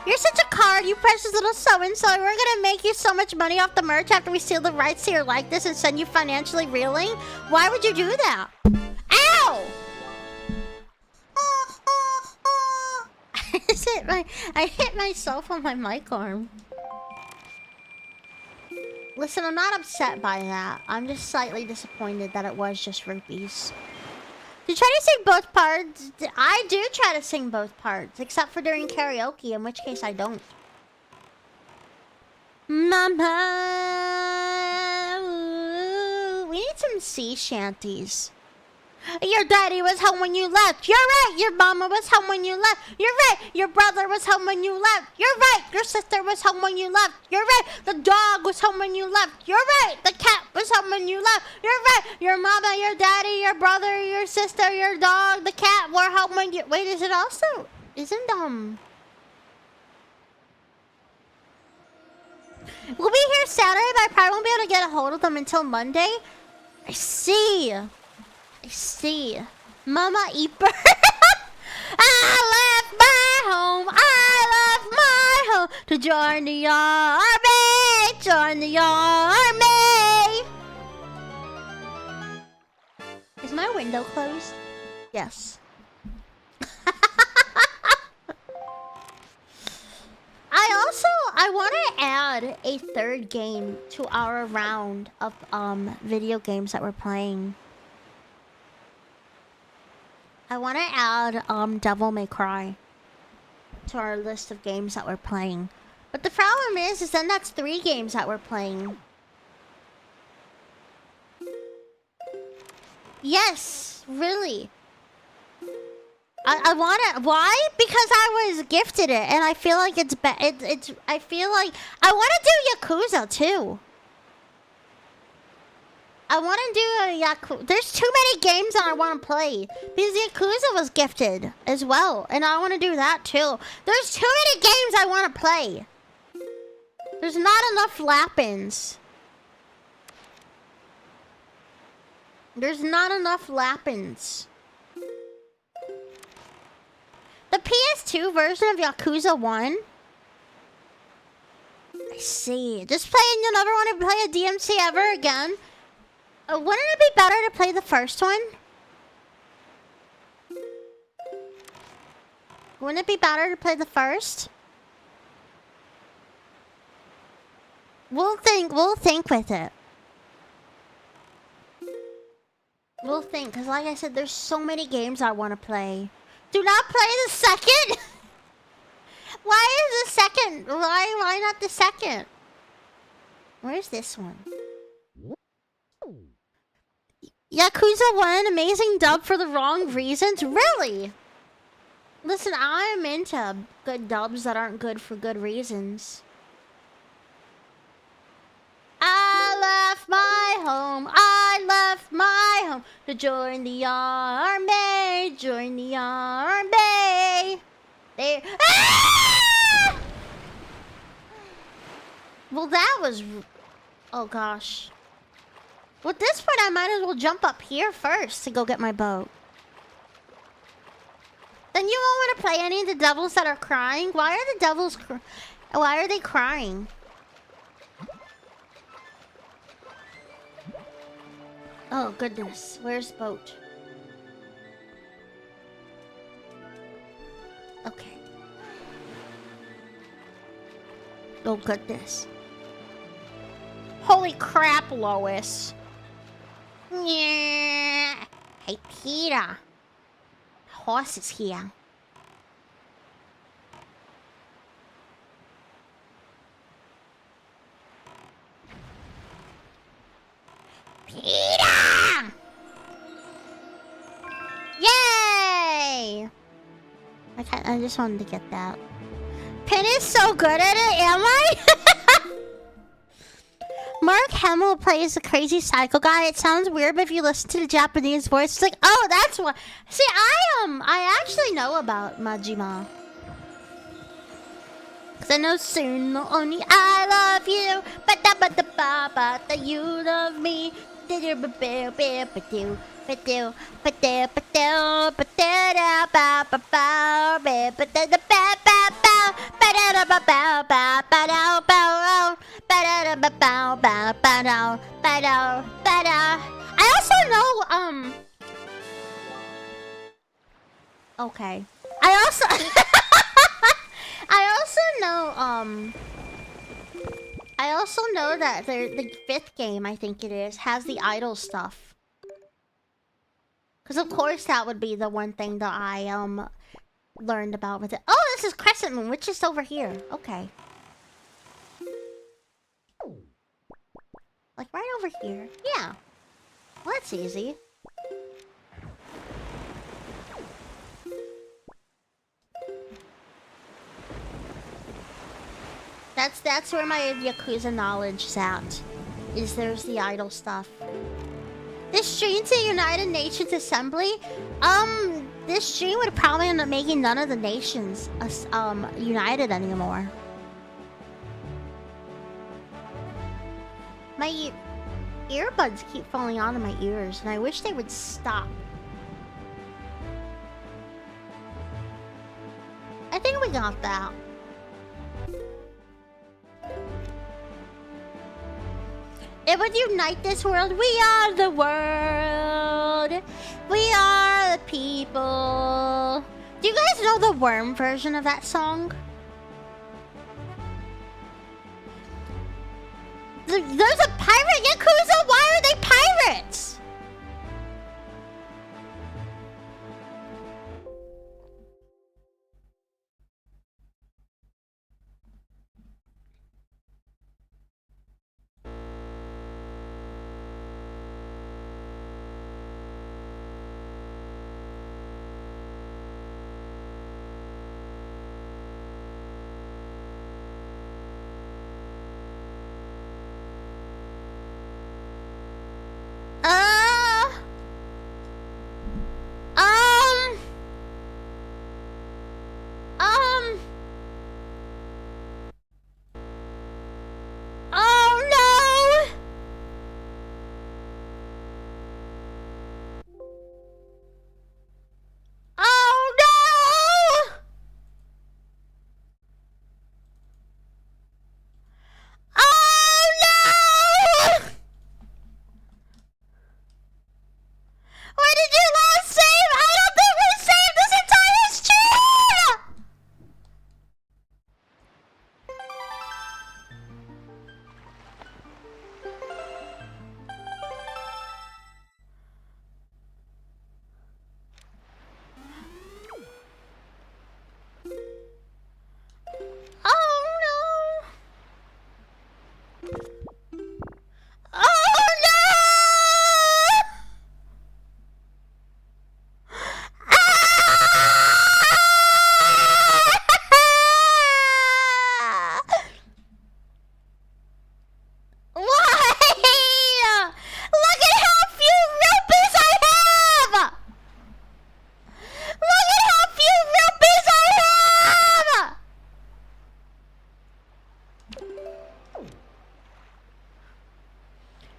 You're such a card, you precious little so-and-so. We're gonna make you so much money off the merch after we steal the rights to your likeness and send you financially reeling. Why would you do that? Ow! I hit myself on my mic arm. Listen, I'm not upset by that. I'm just slightly disappointed that it was just rupees. Do you try to sing both parts? I do try to sing both parts, except for during karaoke, in which case I don't. Mama, ooh, we need some sea shanties. Your daddy was home when you left. You're right. Your mama was home when you left. You're right. Your brother was home when you left. You're right. Your sister was home when you left. You're right. The dog was home when you left. You're right. The cat was home when you left. You're right. Your mama, your daddy, your brother, your sister, your dog, the cat were home when you... Wait, is it also... Isn't, We'll be here Saturday, but I probably won't be able to get a hold of them until Monday. I see. I see. Mama Eeper. I left my home. I left my home to join the army. Join the army. Is my window closed? Yes. I want to add a third game to our round of video games that we're playing. I want to add Devil May Cry to our list of games that we're playing. But the problem is then that's 3 games that we're playing. Yes, really. I want to... Why? Because I was gifted it, and I feel like it's... I feel like... I want to do Yakuza, too. I want to do a Yakuza... There's too many games that I want to play. Because Yakuza was gifted as well. And I want to do that too. There's too many games I want to play. There's not enough lap-ins. There's not enough lap-ins. The PS2 version of Yakuza 1? I see. Just playing, you never want to play a DMC ever again? Wouldn't it be better to play the first one? Wouldn't it be better to play the first? We'll think with it. We'll think, because like I said, there's so many games I want to play. Do not play the second? Why is the second? Why not the second? Where's this one? Yakuza 1, amazing dub for the wrong reasons? Really? Listen, I'm into good dubs that aren't good for good reasons. I left my home. I left my home to join the army. Join the army. There. Ah! Well, that was... Oh, gosh. Well, at this point, I might as well jump up here first to go get my boat. Then you won't want to play any of the devils that are crying? Why are the devils... Why are they crying? Oh, goodness. Where's the boat? Okay. Oh, goodness. Holy crap, Lois. Yeah. Hey, Peter. The horse is here. Peter! Yay! I just wanted to get that. Pin is so good at it, am I? Mark Hamill plays the crazy psycho guy. It sounds weird, but if you listen to the Japanese voice, it's like, oh, that's what... See, I actually know about Majima. Cause I know soon only I love you, but that you love me. I also know okay. I also I also know that the fifth game, I think it is, has the idol stuff. Cause of course that would be the one thing that I learned about with it. Oh, this is Crescent Moon, which is over here. Okay. Like right over here. Yeah. Well, that's easy. That's where my Yakuza knowledge is at. There's the idol stuff. This stream to United Nations Assembly, this stream would probably end up making none of the nations united anymore. My earbuds keep falling out of my ears, and I wish they would stop. I think we got that. It would unite this world. We are the world. We are the people. Do you guys know the worm version of that song? There's a pirate Yakuza? Why are they pirates?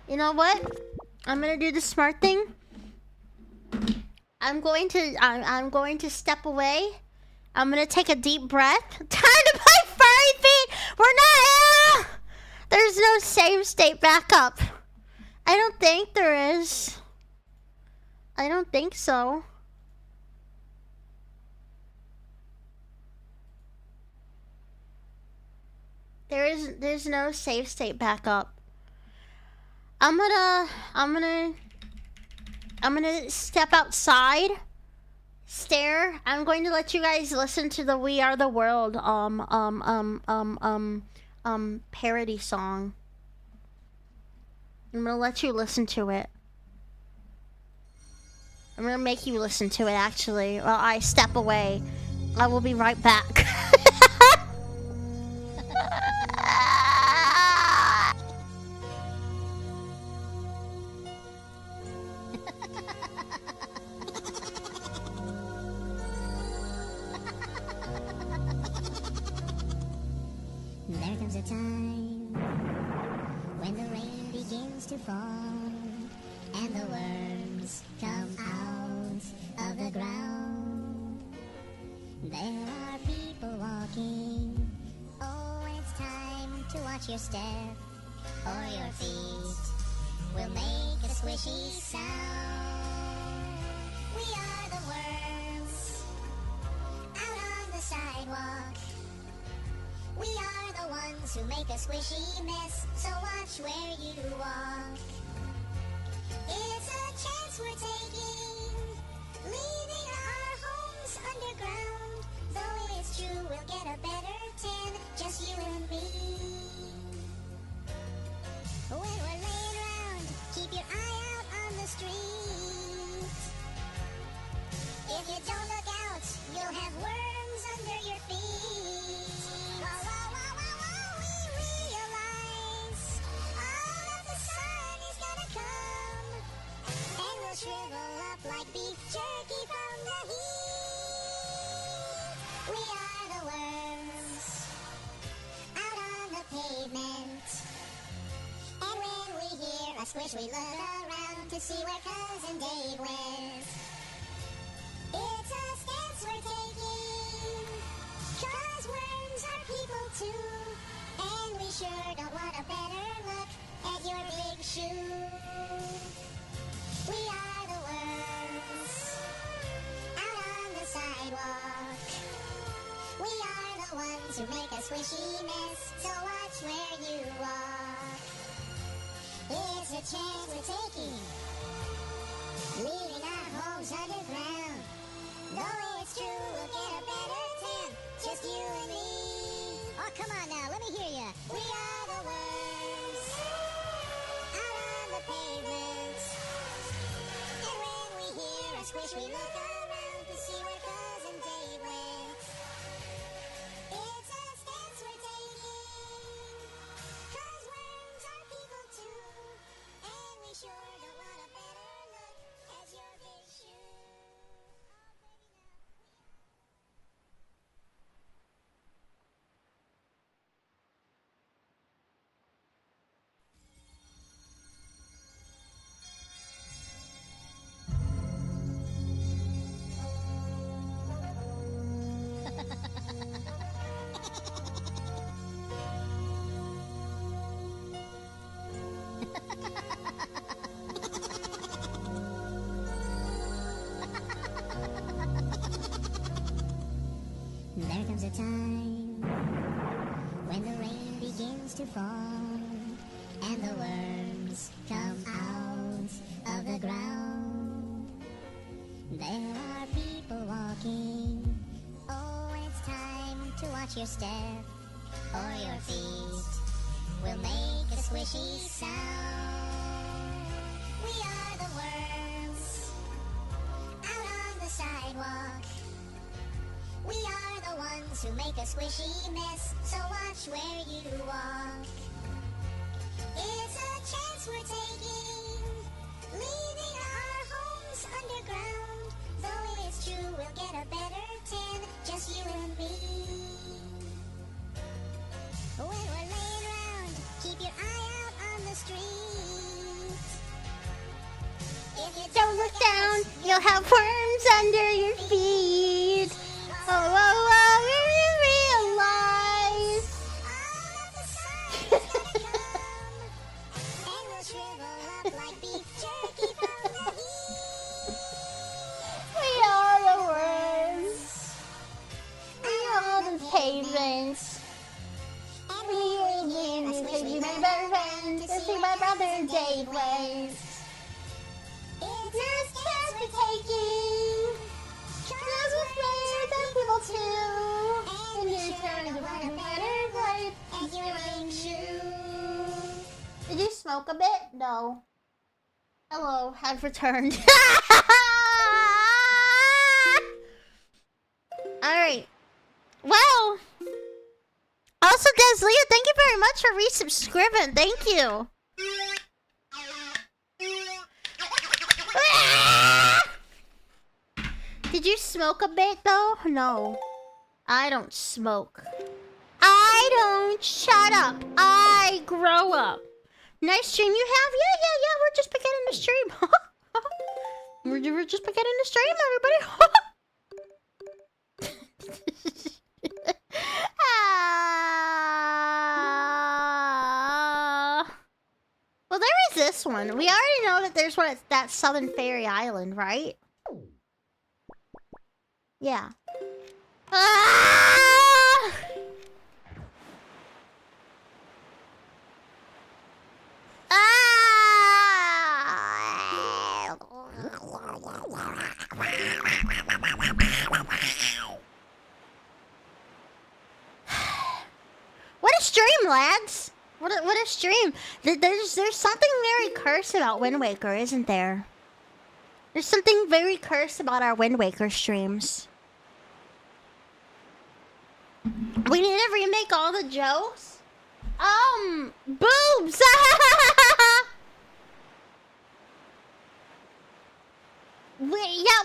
You know what? I'm gonna do the smart thing. I'm going to step away. I'm gonna take a deep breath. Time to play furry feet. We're not. There's no save state backup. I don't think there is. I don't think so. There's no save state backup. I'm gonna step outside, stare. I'm going to let you guys listen to the "We Are the World" parody song. I'm gonna let you listen to it. I'm gonna make you listen to it actually while I step away. I will be right back. comes a time when the rain begins to fall and the worms come out of the ground. There are people walking. Oh, it's time to watch your step or your feet will make a squishy sound. We are the worms out on the sidewalk. We are the ones who make a squishy mess, so watch where you walk. It's a chance we're taking, leaving our homes underground. Though it's true we'll get a better 10, just you and me. When we're laying around, keep your eye out on the street. If you don't look out, you'll have worms under your feet. Whoa, whoa, whoa, whoa, whoa, we realize all of the sun is gonna come, and we'll shrivel up like beef jerky from the heat. We are the worms out on the pavement, and when we hear a squish, we look around to see where Cousin Dave went. It's a stance we're taking, 'cause worms are people too, and we sure don't want a better look at your big shoe. We are the worms out on the sidewalk. We are the ones who make a squishy mess, so watch where you walk. It's a chance we're taking, leaving our homes underground. Though it's true, we'll get a better 10, just you and me. Oh, come on now, let me hear ya. We are the worms out on the pavement, and when we hear a squish, we look around to see where Cousin Dave went. It's a stance we're taking, 'cause worms are people too, and we sure don't want a better look at your big shoe. There comes a time when the rain begins to fall and the worms come out of the ground. There are people walking. Oh, it's time to watch your step or your feet will make a squishy sound. We are the worms out on the sidewalk. We are the ones who make a squishy mess, so watch where you walk. It's a chance we're taking, leaving our homes underground. Though it's true we'll get a better 10, just you and me. When we're laying around, keep your eye out on the street. If you Don't look down, you'll have worms under your feet. Oh, oh, oh, we realize. all of the sun is gonna come, and we'll shrivel up like beef jerky from the heat. We are the worms. We are the pavements. And We when we are hear a squish, we my look best around friend to to see see where my brother Cousin Dave Dave went. went. It's There's a chance stance we're we're taking. taking, Cause we're friends and people too. And you're trying to run a better life and your own shoe. Did you smoke a bit? No. Hello, have returned. Alright. Well. Also, Deslia, thank you very much for resubscribing. Thank you. Did you smoke a bit though? No. I don't smoke. I I don't. Shut up. I grow up. Nice stream you have? Yeah. We're just beginning to stream. we're just beginning to stream, everybody. Well, there is this one. We already know that there's one at that Southern Fairy Island, right? Yeah. Ah! Ah! What a stream, lads! What a stream! There's something very cursed about Wind Waker, isn't there? There's something very cursed about our Wind Waker streams. We need to remake all the jokes. Boobs!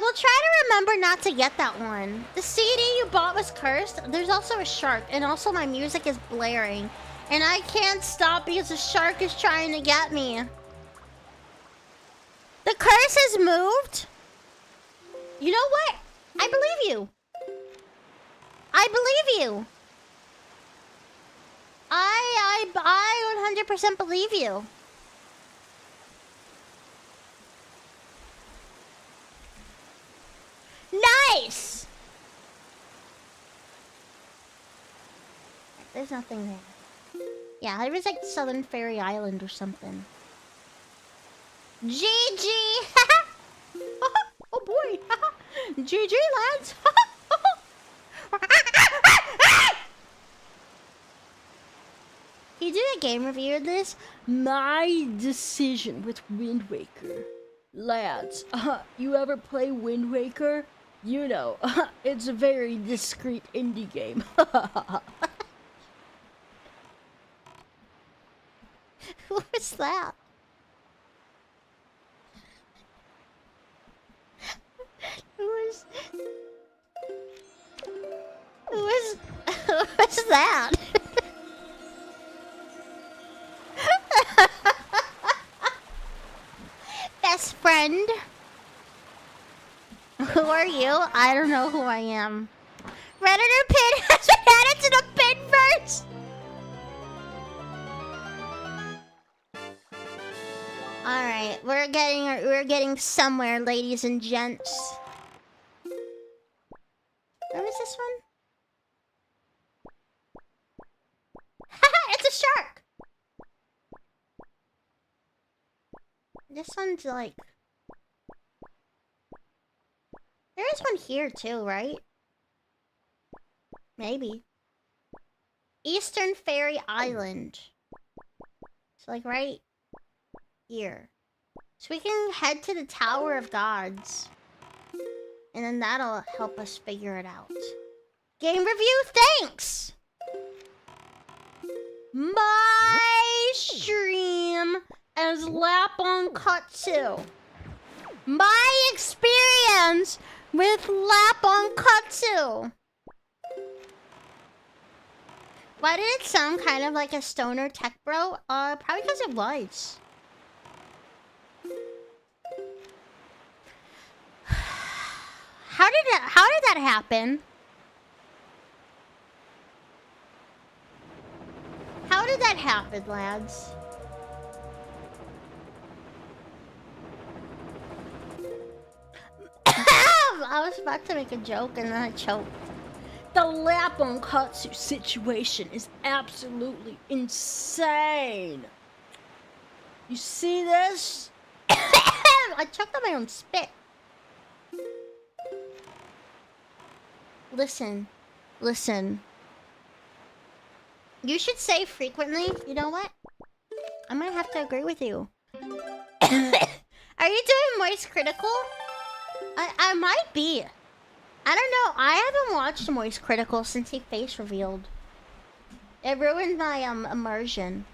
We'll try to remember not to get that one. The CD you bought was cursed. There's also a shark, and also my music is blaring. And I can't stop because the shark is trying to get me. The curse has moved. You know what? I believe you. I believe you. I 100% believe you. Nice! There's nothing there. Yeah, it was like Southern Fairy Island or something. GG! Oh boy! GG, lads! Can you do a game review of this? My decision with Wind Waker. Lads, you ever play Wind Waker? You know, it's a very discreet indie game. Who was that? Who was that? Best friend? Who are you? I don't know who I am. Redditor pin has been added to the pin first. All right, we're getting somewhere, ladies and gents. Where was this one? Haha, it's a shark. This one's like... There is one here too, right? Maybe. Eastern Fairy Island. So like right here. So we can head to the Tower of Gods. And then that'll help us figure it out. Game review, thanks! My stream as Laponkotsu. My experience with Laponkotsu. Why did it sound kind of like a stoner tech bro? Probably because it was. How did that happen? How did that happen, lads? I was about to make a joke and then I choked. The Laponkotsu situation is absolutely insane. You see this? I choked on my own spit. Listen. You should say frequently, you know what? I might have to agree with you. Are you doing Moist Critical? I might be. I don't know. I haven't watched Moist Critical since he face revealed. It ruined my immersion.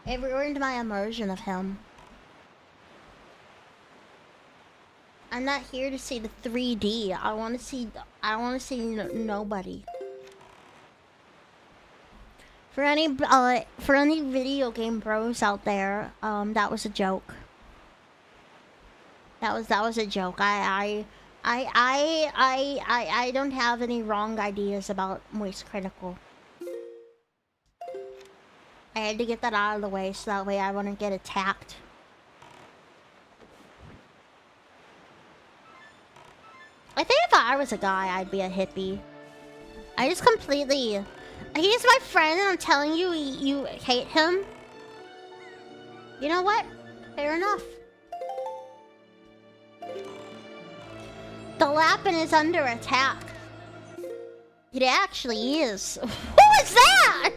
It ruined my immersion of him. I'm not here to see the 3D. I want to see nobody. For any video game bros out there, that was a joke. That was a joke. I don't have any wrong ideas about Moist Critical. I had to get that out of the way so that way I wouldn't get attacked. I think if I was a guy, I'd be a hippie. I just completely... He's my friend and I'm telling you, you hate him. You know what? Fair enough. The Lapin is under attack. It actually is. Who is that?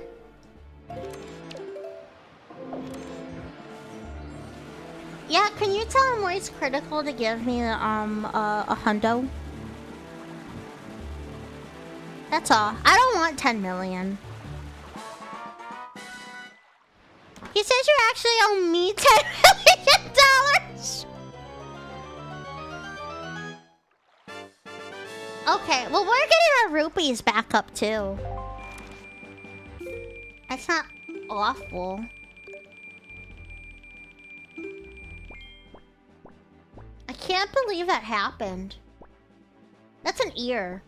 Yeah, can you tell him Moist Critical to give me a hundo? That's all. I don't want 10 million. He says you actually owe me $10 million. Okay, well we're getting our rupees back up too. That's not awful. I can't believe that happened. That's an ear.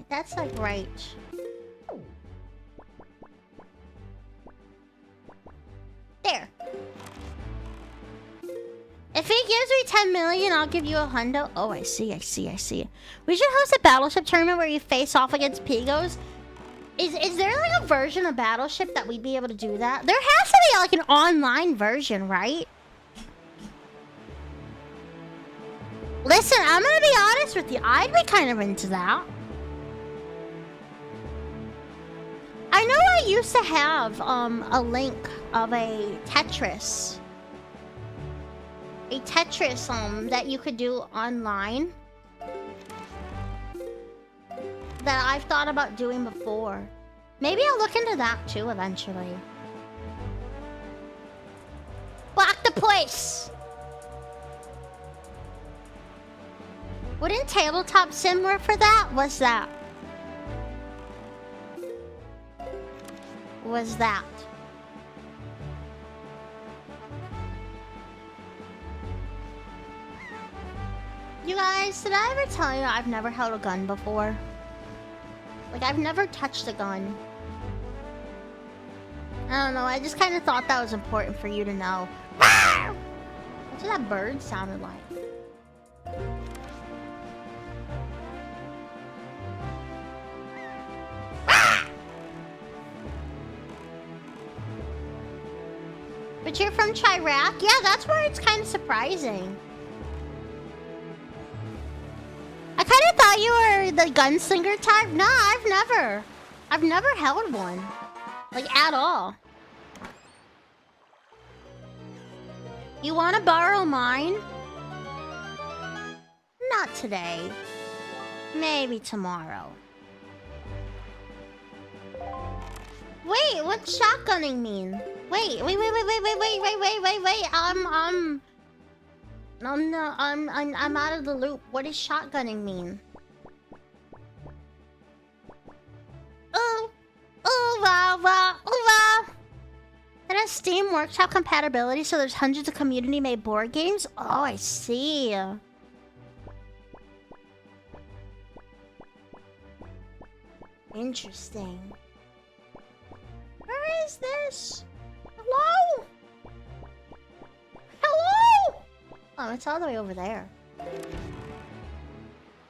That's like right. There. If he gives me 10 million, I'll give you a hundo. Oh, I see. We should host a battleship tournament where you face off against Pigos. Is there like a version of Battleship that we'd be able to do that? There has to be like an online version, right? Listen, I'm gonna be honest with you. I'd be kind of into that. I know I used to have a link of a Tetris. A Tetris that you could do online. That I've thought about doing before. Maybe I'll look into that too eventually. Block the place! Wouldn't Tabletop Sim work for that? What's that? Was that? You guys, did I ever tell you I've never held a gun before? Like, I've never touched a gun. I don't know, I just kind of thought that was important for you to know. That's what that bird sounded like. But you're from Chirac? Yeah, that's where it's kind of surprising. I kind of thought you were the gunslinger type. No, I've never held one. Like, at all. You want to borrow mine? Not today. Maybe tomorrow. Wait, what's shotgunning mean? Wait. No, I'm out of the loop. What does shotgunning mean? Wow. It has Steam Workshop compatibility, so there's hundreds of community-made board games? Oh, I see. Interesting. Where is this? Hello? Hello? Oh, it's all the way over there.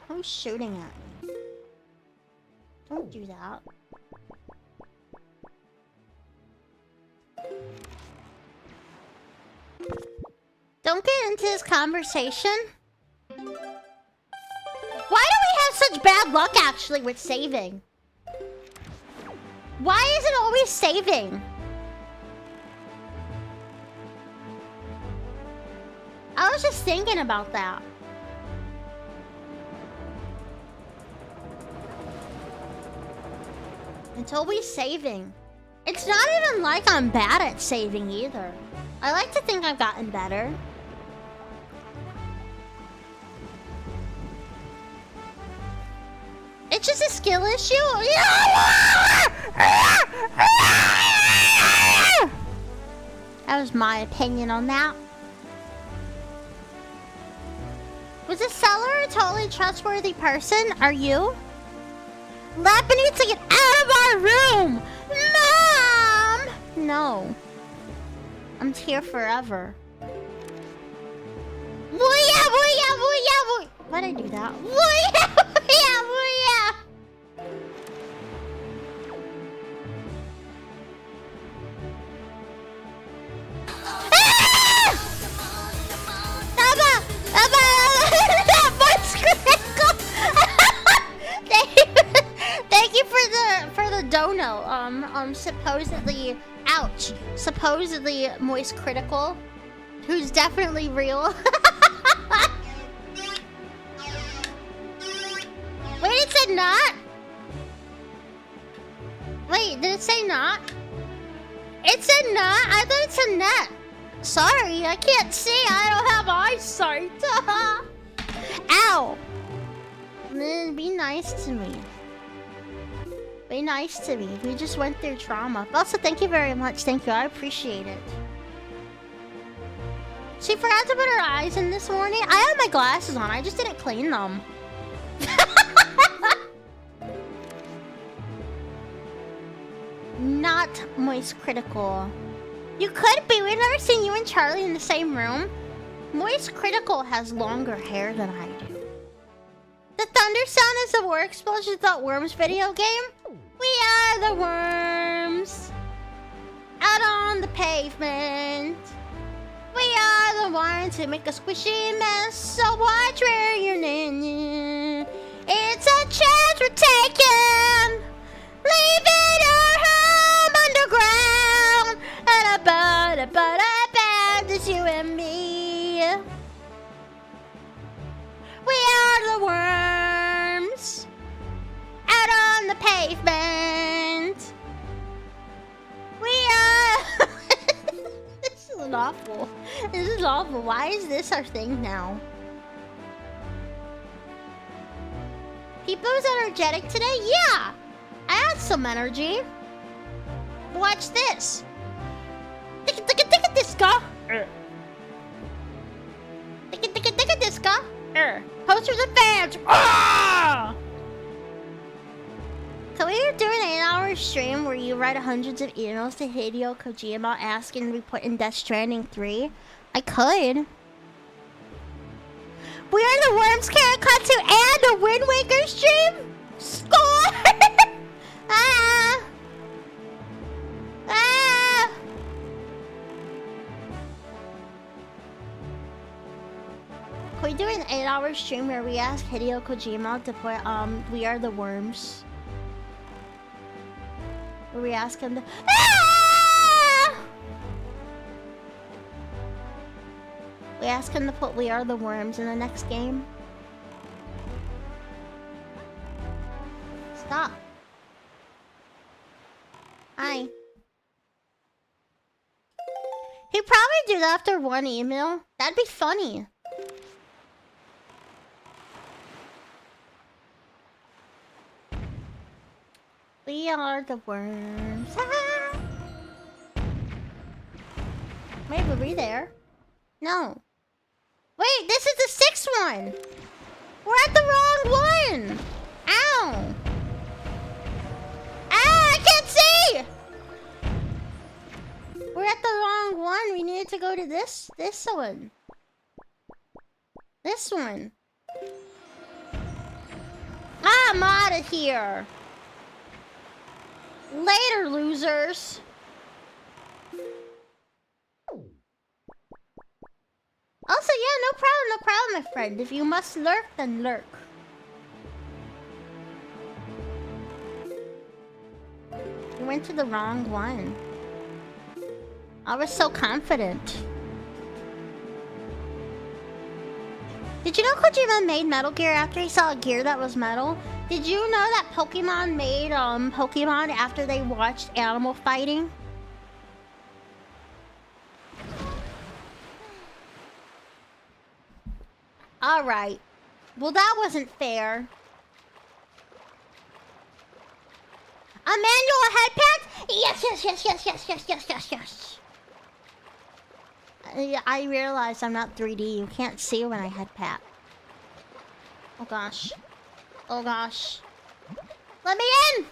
Who's shooting at me? Don't do that. Don't get into this conversation. Why do we have such bad luck, actually, with saving? Why is it always saving? I was just thinking about that. It's always saving. It's not even like I'm bad at saving either. I like to think I've gotten better. Twitch is a skill issue? That was my opinion on that. Was the seller a totally trustworthy person? Are you? Lappa needs to get out of our room! Mom! No. I'm here forever. Booyah, booyah, booyah, booyah! Why'd I do that? Booyah, booyah, booyah! That voice critical! Thank you for the dono. Supposedly, ouch. Supposedly moist critical, who's definitely real. Wait, it said not? Wait, did it say not? It said not? I thought it said net. Sorry, I can't see. I don't have eyesight. Ow. Man, be nice to me. Be nice to me. We just went through trauma. Also, thank you very much. Thank you. I appreciate it. She forgot to put her eyes in this morning. I had my glasses on. I just didn't clean them. Not moist critical. You could be. We've never seen you and Charlie in the same room. Moist critical has longer hair than I do. The thunder sound is the war explosion thought worms video game. We are the worms. Out on the pavement. We are the ones who make a squishy mess. So watch where you're in. It's a chance we're taking. Leaving our home underground. And about just you and me. We are the worms. Out on the pavement. We are... This is awful. This is awful. Why is this our thing now? People's energetic today? Yeah! I had some energy. Watch this. Look at this guy. Look at this guy. Posters and fans. So we were doing an 8-hour stream where you write hundreds of emails to Hideo Kojima asking to be put in Death Stranding 3. I could. We are the Worms Karakatsu and the Wind Waker stream. Score! Ah! Ah! Can we do an 8-hour stream where we ask Hideo Kojima to put We Are the Worms? Where we ask him to We ask him to put We Are the Worms in the next game. Stop. Hi. He'd probably do that after one email. That'd be funny. We are the worms. Ah! Wait, were we there? No. Wait, this is the 6th one! We're at the wrong one! Ow! Ah, I can't see! We're at the wrong one. We needed to go to this one. This one. I'm out of here. Later, losers. Also, yeah, no problem, my friend. If you must lurk, then lurk. You went to the wrong one. I was so confident. Did you know Kojima made Metal Gear after he saw a gear that was metal? Did you know that Pokemon made Pokemon after they watched Animal Fighting? Alright. Well, that wasn't fair. manual head pat? Yes. I realize I'm not 3D. You can't see when I head pat. Oh gosh. Let me in!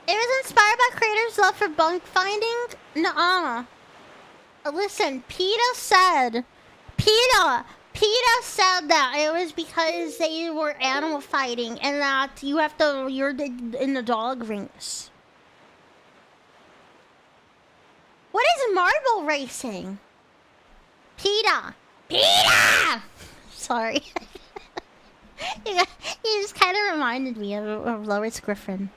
It was inspired by creators' love for bunk finding? Nuh-uh. Listen, PETA said that it was because they were animal fighting and that you're in the dog rings. What is marble racing? PETA! Sorry. You just kind of reminded me of Lois Griffin.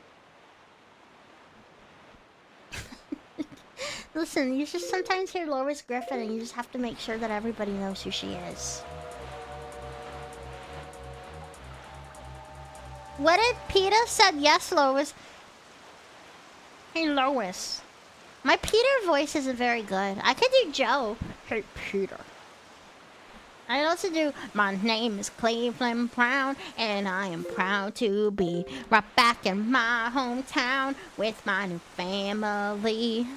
Listen, you just sometimes hear Lois Griffin and you just have to make sure that everybody knows who she is. What if PETA said yes, Lois? Hey, Lois. My Peter voice isn't very good. I could do Joe. Hey, Peter. I can also do, my name is Cleveland Brown, and I am proud to be right back in my hometown with my new family.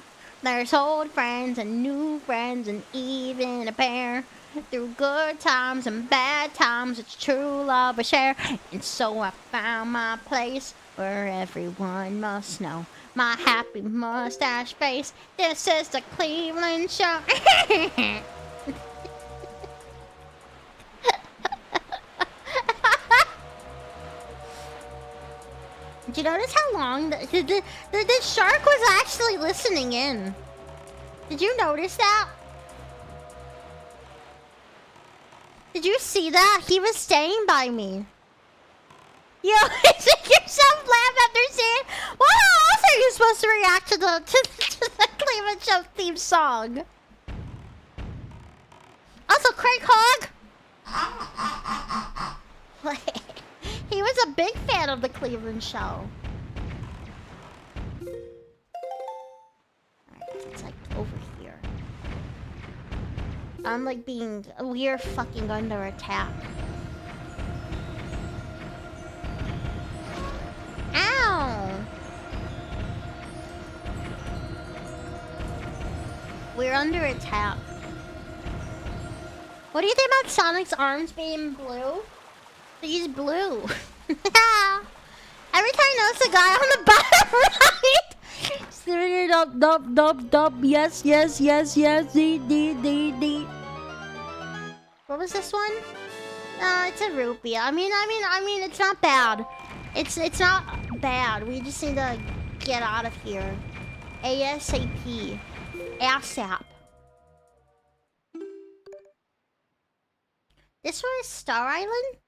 There's old friends and new friends and even a bear. Through good times and bad times, it's true love we share. And so I found my place where everyone must know my happy mustache face. This is the Cleveland Show. Did you notice how long the shark was actually listening in? Did you notice that? Did you see that? He was staying by me. Yo, make yourself laugh after seeing. Well, how else are you supposed to react to the Cleveland Show theme song? Also, Craig Hogg. He was a big fan of the Cleveland Show. Alright, it's like over here. I'm like we're fucking under attack. Ow! We're under attack. What do you think about Sonic's arms being blue? He's blue. Every time I notice a guy on the bottom right. Stirring it up, dub, yes, D. What was this one? It's a rupee. I mean, it's not bad. It's not bad. We just need to get out of here. ASAP. ASAP. This one is Star Island?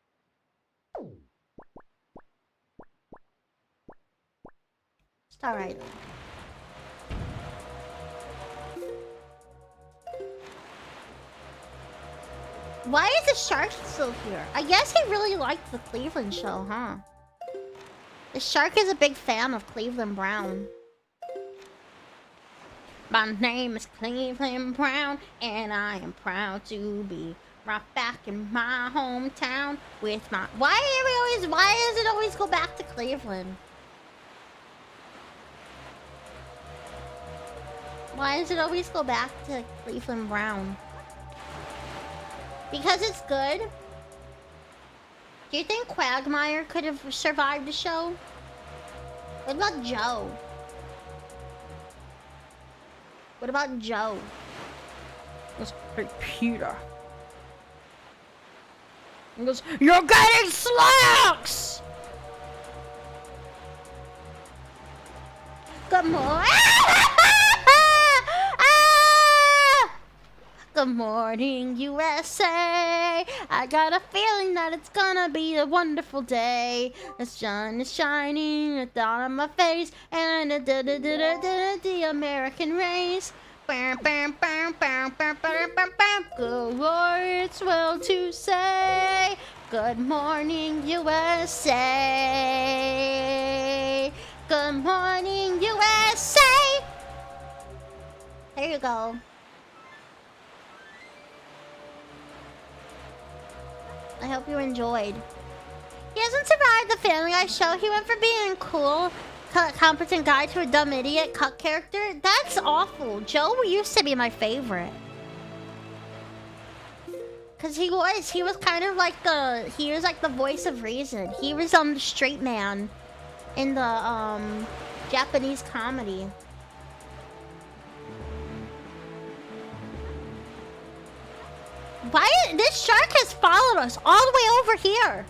Star Island. Why is the shark still here? I guess he really liked the Cleveland Show, huh? The shark is a big fan of Cleveland Brown. My name is Cleveland Brown, and I am proud to be right back in my hometown with my... Why does it always go back to Cleveland? Why does it always go back to Cleveland Brown? Because it's good? Do you think Quagmire could have survived the show? What about Joe? What about Joe? Let's pick Peter. He goes, you're getting slacks! Good morning. Good morning, USA. I got a feeling that it's gonna be a wonderful day. The sun is shining down on my face, and the American race. Good Lord, it's well to say. Good morning, USA. Good morning, USA. There you go. I hope you enjoyed. He hasn't survived the Family Guy show. He went from being a cool, competent guy to a dumb idiot cuck character. That's awful. Joe used to be my favorite. Cause he was kind of like the voice of reason. He was the straight man in the Japanese comedy. Why this shark has followed us all the way over here?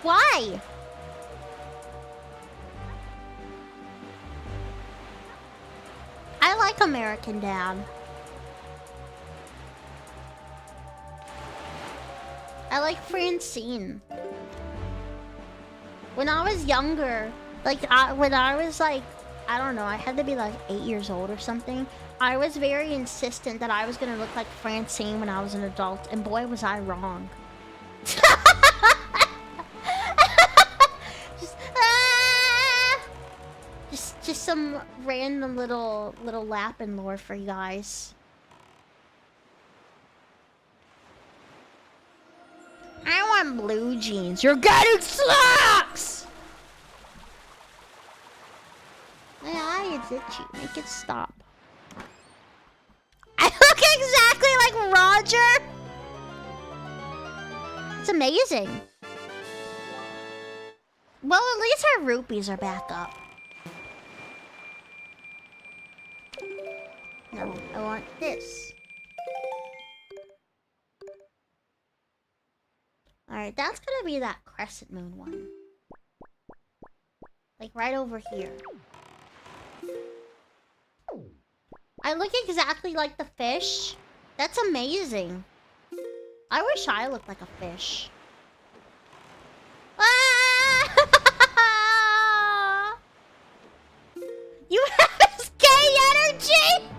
Why? I like American Dad. I like Francine. When I was younger, when I was like, I don't know, I had to be like 8 years old or something. I was very insistent that I was gonna look like Francine when I was an adult, and boy was I wrong. Just some random little Lapin lore for you guys. I want blue jeans. You're getting slacks! My eye is itchy. Make it stop. I look exactly like Roger! It's amazing. Well, at least our rupees are back up. No, I want this. Alright, that's gonna be that crescent moon one. Like right over here. I look exactly like the fish. That's amazing. I wish I looked like a fish. Ah! You have gay energy!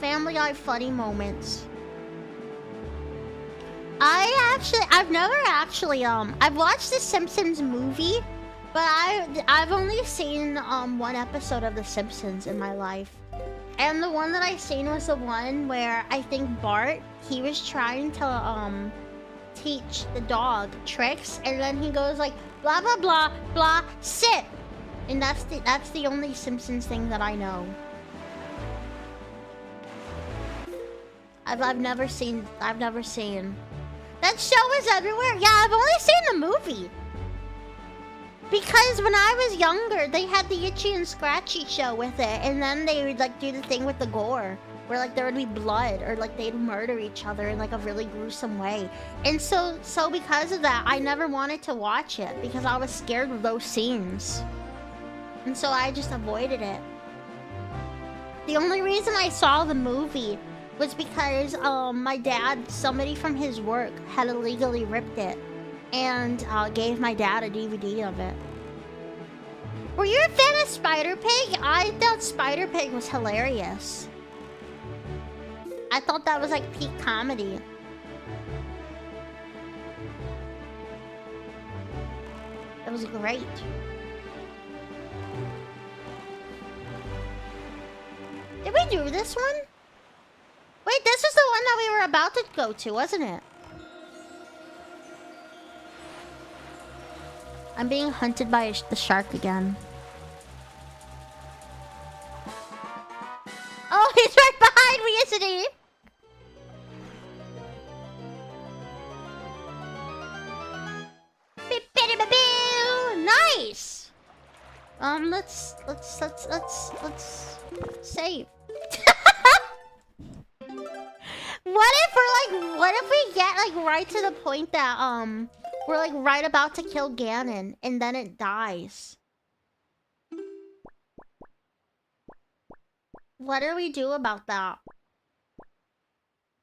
Family Guy funny moments. I've never actually I've watched the Simpsons movie, but I've only seen one episode of the Simpsons in my life. And the one that I seen was the one where I think Bart, he was trying to teach the dog tricks, and then he goes like blah blah blah blah sit. And that's the only Simpsons thing that I know. I've never seen. That show is everywhere. Yeah, I've only seen the movie. Because when I was younger, they had the Itchy and Scratchy show with it, and then they would like do the thing with the gore, where like there would be blood, or like they'd murder each other in like a really gruesome way. And so because of that, I never wanted to watch it because I was scared of those scenes. And so I just avoided it. The only reason I saw the movie was because my dad, somebody from his work, had illegally ripped it and gave my dad a DVD of it. Were you a fan of Spider Pig? I thought Spider Pig was hilarious. I thought that was like peak comedy. It was great. Did we do this one? Wait, this was the one that we were about to go to, wasn't it? I'm being hunted by the shark again. Oh, he's right behind me, isn't he? Nice. Let's save. What if we get like right to the point that we're like right about to kill Ganon and then it dies? What do we do about that?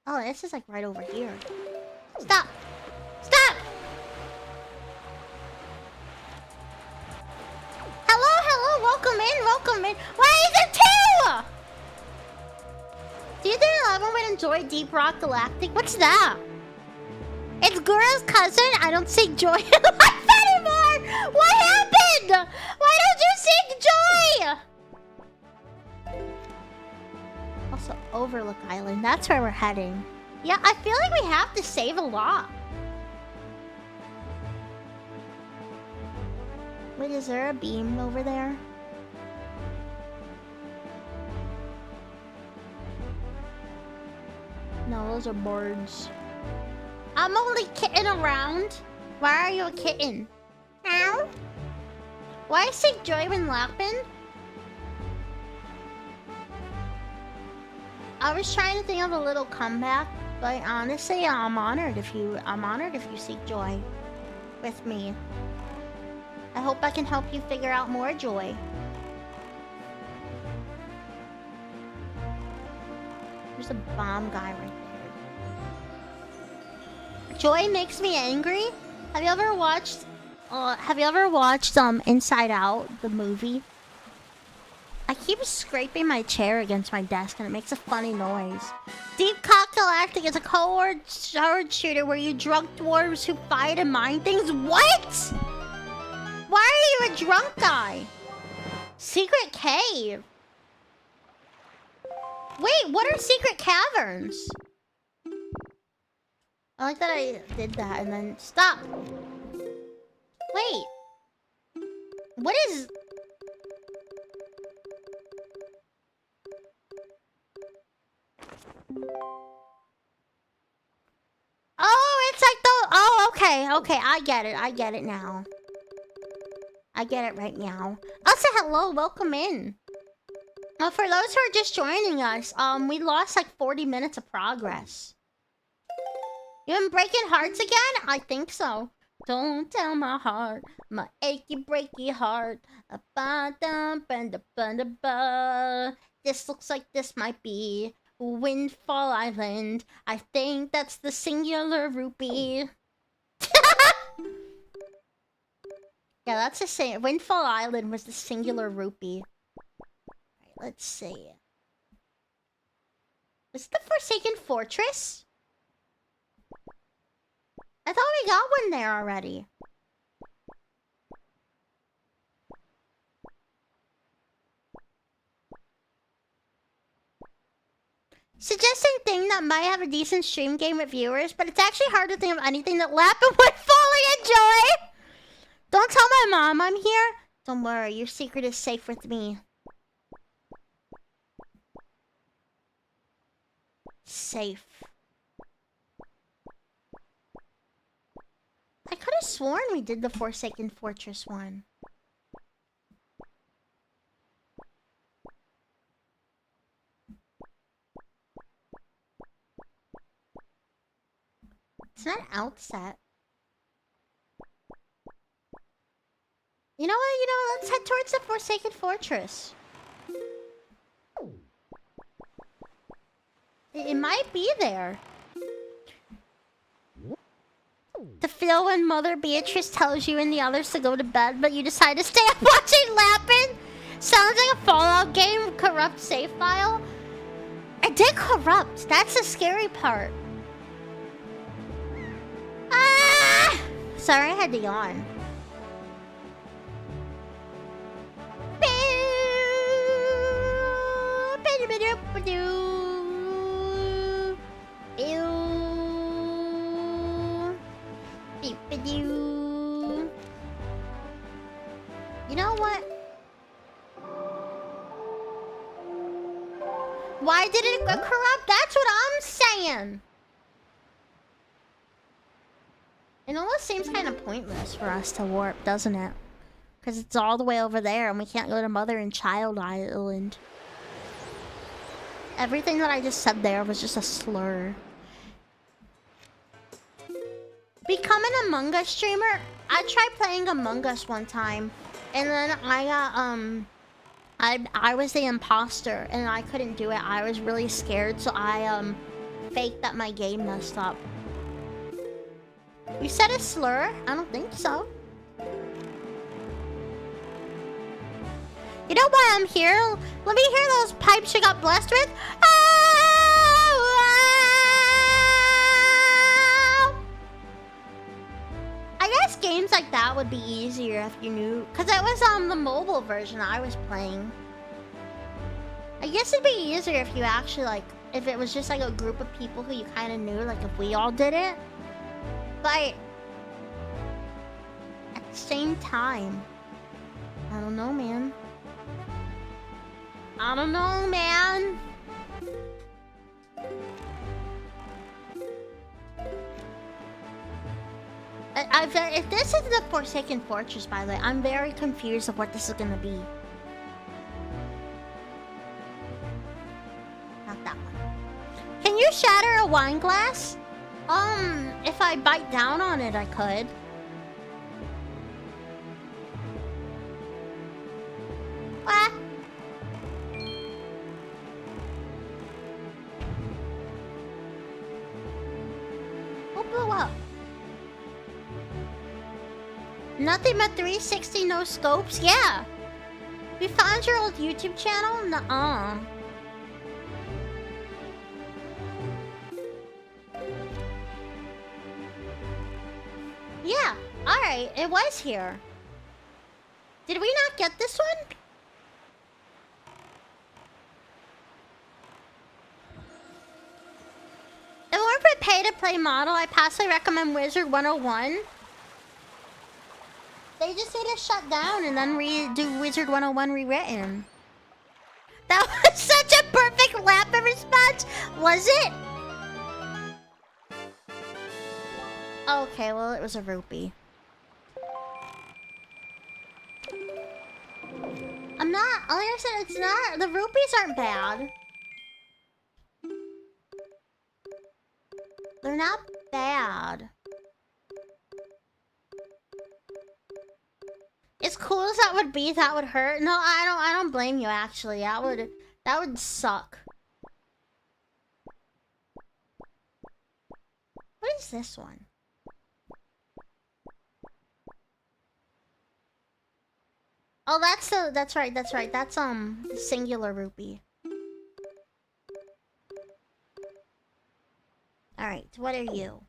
Oh, this is like right over here. Stop! Stop! Hello, welcome in. Why is it two? Do you think Eleven would enjoy Deep Rock Galactic? What's that? It's Gura's cousin? I don't see joy in life anymore! What happened? Why don't you seek joy? Also, overload. Public Island. That's where we're heading. Yeah, I feel like we have to save a lot. Wait, is there a beam over there? No, those are birds. I'm only kidding around. Why are you a kitten? Ow? Why say Joy when laughing? I was trying to think of a little comeback, but honestly, I'm honored if you seek joy with me. I hope I can help you figure out more joy. There's a bomb guy right there. Joy makes me angry. Have you ever watched Inside Out, the movie? I keep scraping my chair against my desk and it makes a funny noise. Deep Cock Galactic is a cohort sword shooter where you drunk dwarves who fight and mine things. What? Why are you a drunk guy? Secret cave. Wait, what are secret caverns? I like that I did that and then stop. Wait. What is... Oh, it's like the... Oh, okay. I get it now. I get it right now. Also, hello, welcome in. For those who are just joining us, we lost like 40 minutes of progress. You been breaking hearts again? I think so. Don't tell my heart, my achy breaky heart. This looks like this might be Windfall Island. I think that's the singular rupee. Yeah, that's the same. Windfall Island was the singular rupee. Alright, let's see. Is it the Forsaken Fortress? I thought we got one there already. Suggesting thing that might have a decent stream game with viewers, but it's actually hard to think of anything that Lapin would fully enjoy. Don't tell my mom I'm here. Don't worry, your secret is safe with me. Safe. I could have sworn we did the Forsaken Fortress one. It's not Outset. You know what? Let's head towards the Forsaken Fortress. It might be there. To feel when Mother Beatrice tells you and the others to go to bed, but you decide to stay up watching Lapin? Sounds like a Fallout game, corrupt save file. It did corrupt. That's the scary part. Ah! Sorry, I had to yawn. You know what? Why did it go corrupt? That's what I'm saying. It almost seems kind of pointless for us to warp, doesn't it? Because it's all the way over there and we can't go to Mother and Child Island. Everything that I just said there was just a slur. Become an Among Us streamer? I tried playing Among Us one time. And then I got, I was the imposter and I couldn't do it. I was really scared, so I, faked that my game messed up. You said a slur? I don't think so. You know why I'm here? Let me hear those pipes you got blessed with. I guess games like that would be easier if you knew, because that was the mobile version I was playing. I guess it'd be easier if you actually like if it was just like a group of people who you kind of knew, like if we all did it. But at the same time, I don't know, man. I don't know, man. If this is the Forsaken Fortress, by the way, I'm very confused of what this is gonna be. Not that one. Can you shatter a wine glass? If I bite down on it, I could. Ah. What blew up? Nothing but 360 no scopes? Yeah. You found your old YouTube channel? Nuh-uh. Yeah, alright, it was here. Did we not get this one? If we're for pay-to-play model, I possibly recommend Wizard 101. They just need to shut down and then redo Wizard 101 rewritten. That was such a perfect laughing response, was it? Okay, well, it was a rupee. I'm not, like I said, it's not, the rupees aren't bad. They're not bad. As cool as that would be, that would hurt. No, I don't blame you, actually. That would suck. What is this one? Oh, that's right. That's singular rupee. Alright, what are you?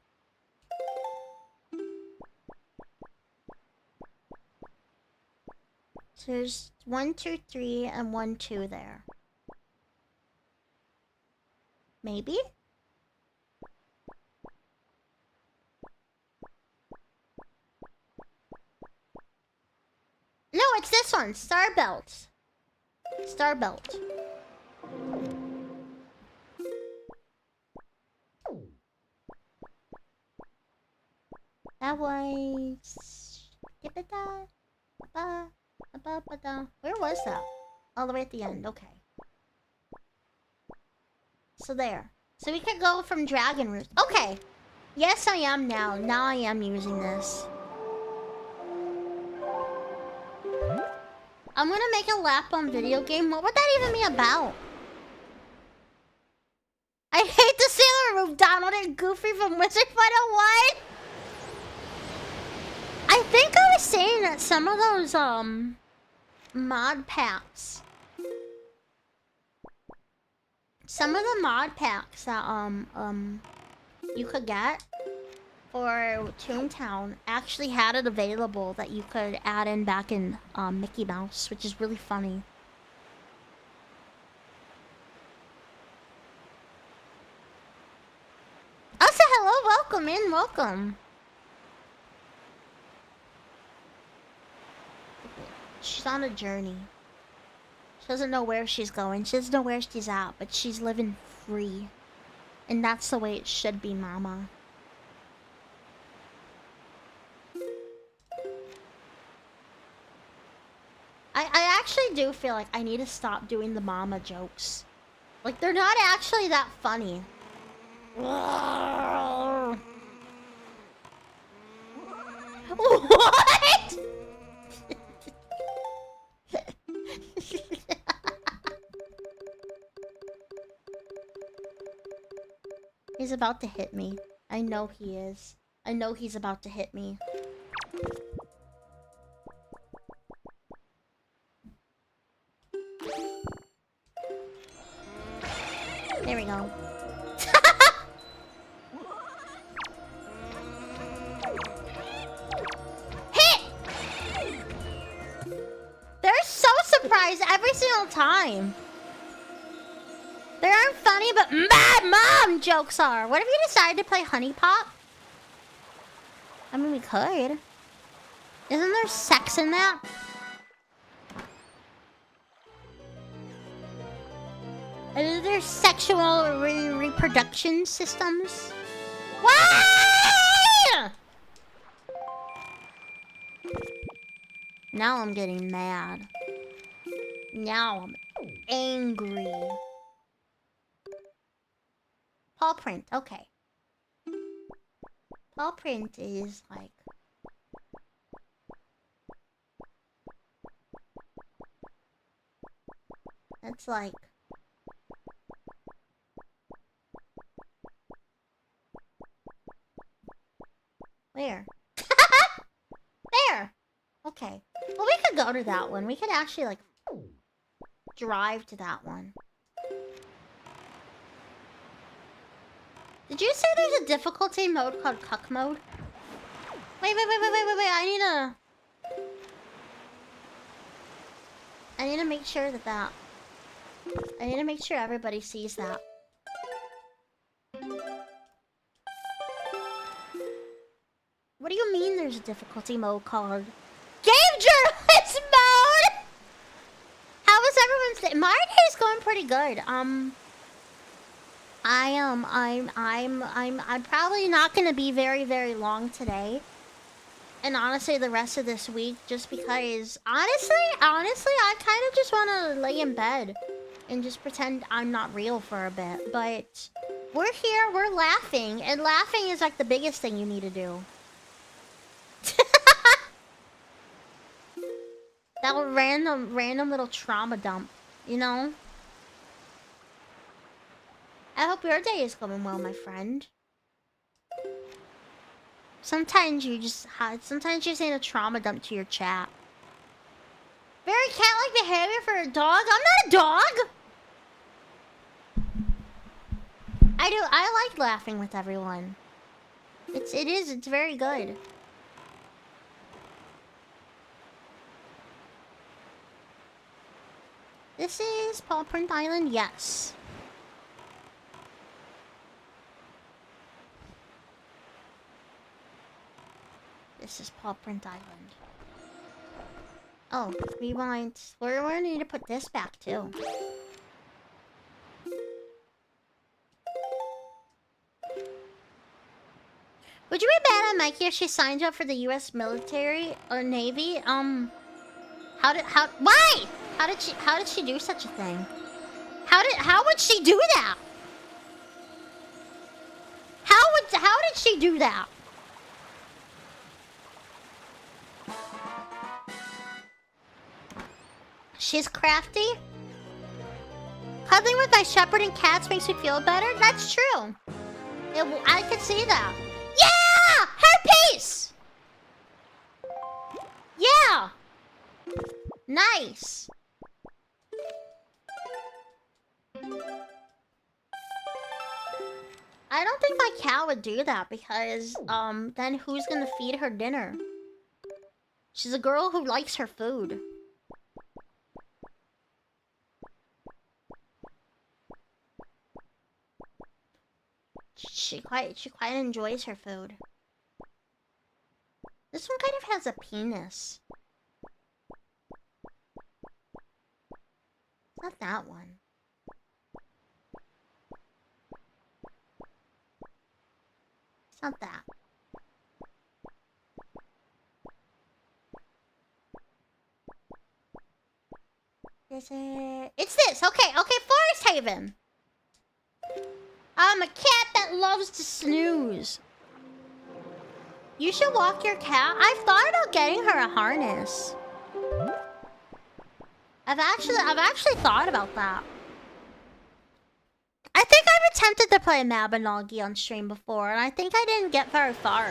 So there's 1, 2, 3, and 1, 2 there. Maybe? No, it's this one. Star Belt. Star Belt. That was... Where was that? All the way at the end. Okay. So there. So we could go from Dragon Roost. Okay. Yes, I am now. Now I am using this. I'm gonna make a lap on video game. What would that even be about? I hate the Sailor Moon, Donald and Goofy from Wizard 101. I think I was saying that some of those mod packs. Some of the mod packs that you could get for Toontown actually had it available that you could add in back in Mickey Mouse, which is really funny. Also, hello, welcome in, welcome. She's on a journey. She doesn't know where she's going. She doesn't know where she's at, but she's living free. And that's the way it should be, mama. I actually do feel like I need to stop doing the mama jokes. Like, they're not actually that funny. What? He's about to hit me. I know he is. I know he's about to hit me. There we go. Hit! They're so surprised every single time. They aren't funny, but Mad Mom jokes are. What if you decided to play Honey Pop? I mean, we could. Isn't there sex in that? Are there sexual reproduction systems? Why? Now I'm getting mad. Now I'm angry. Paw print, okay. Paw print is like... That's like... Where? There! Okay. Well, we could go to that one. We could actually, like, drive to that one. Did you say there's a difficulty mode called Cuck mode? Wait. I need to make sure that... I need to make sure everybody sees that. What do you mean there's a difficulty mode called Game Journalist mode? How was everyone's day? My day's going pretty good. I'm probably not gonna be very, very long today. And honestly, the rest of this week, just because honestly, I kind of just want to lay in bed and just pretend I'm not real for a bit. But we're here, we're laughing, and laughing is like the biggest thing you need to do. That random little trauma dump, you know? I hope your day is going well, my friend. Sometimes you just need a trauma dump to your chat. Very cat-like behavior for a dog? I'm not a dog! I like laughing with everyone. It's very good. This is Paw Print Island, yes. This is Paw Print Island. Oh, rewind. We're gonna need to put this back too. Would you be mad at Mikey if she signed up for the U.S. military or Navy? Why? How did she do such a thing? How would she do that? How did she do that? She's crafty. Cuddling with my shepherd and cats makes me feel better. That's true. I could see that. Yeah! Herpes! Yeah! Nice. I don't think my cat would do that because, then who's gonna feed her dinner? She's a girl who likes her food. She quite enjoys her food. This one kind of has a penis. It's not that one. It's not that. Is it? It's this. Okay, Forest Haven. I'm a cat that loves to snooze. You should walk your cat. I've thought about getting her a harness. I've actually thought about that. I think I've attempted to play Mabinogi on stream before, and I think I didn't get very far.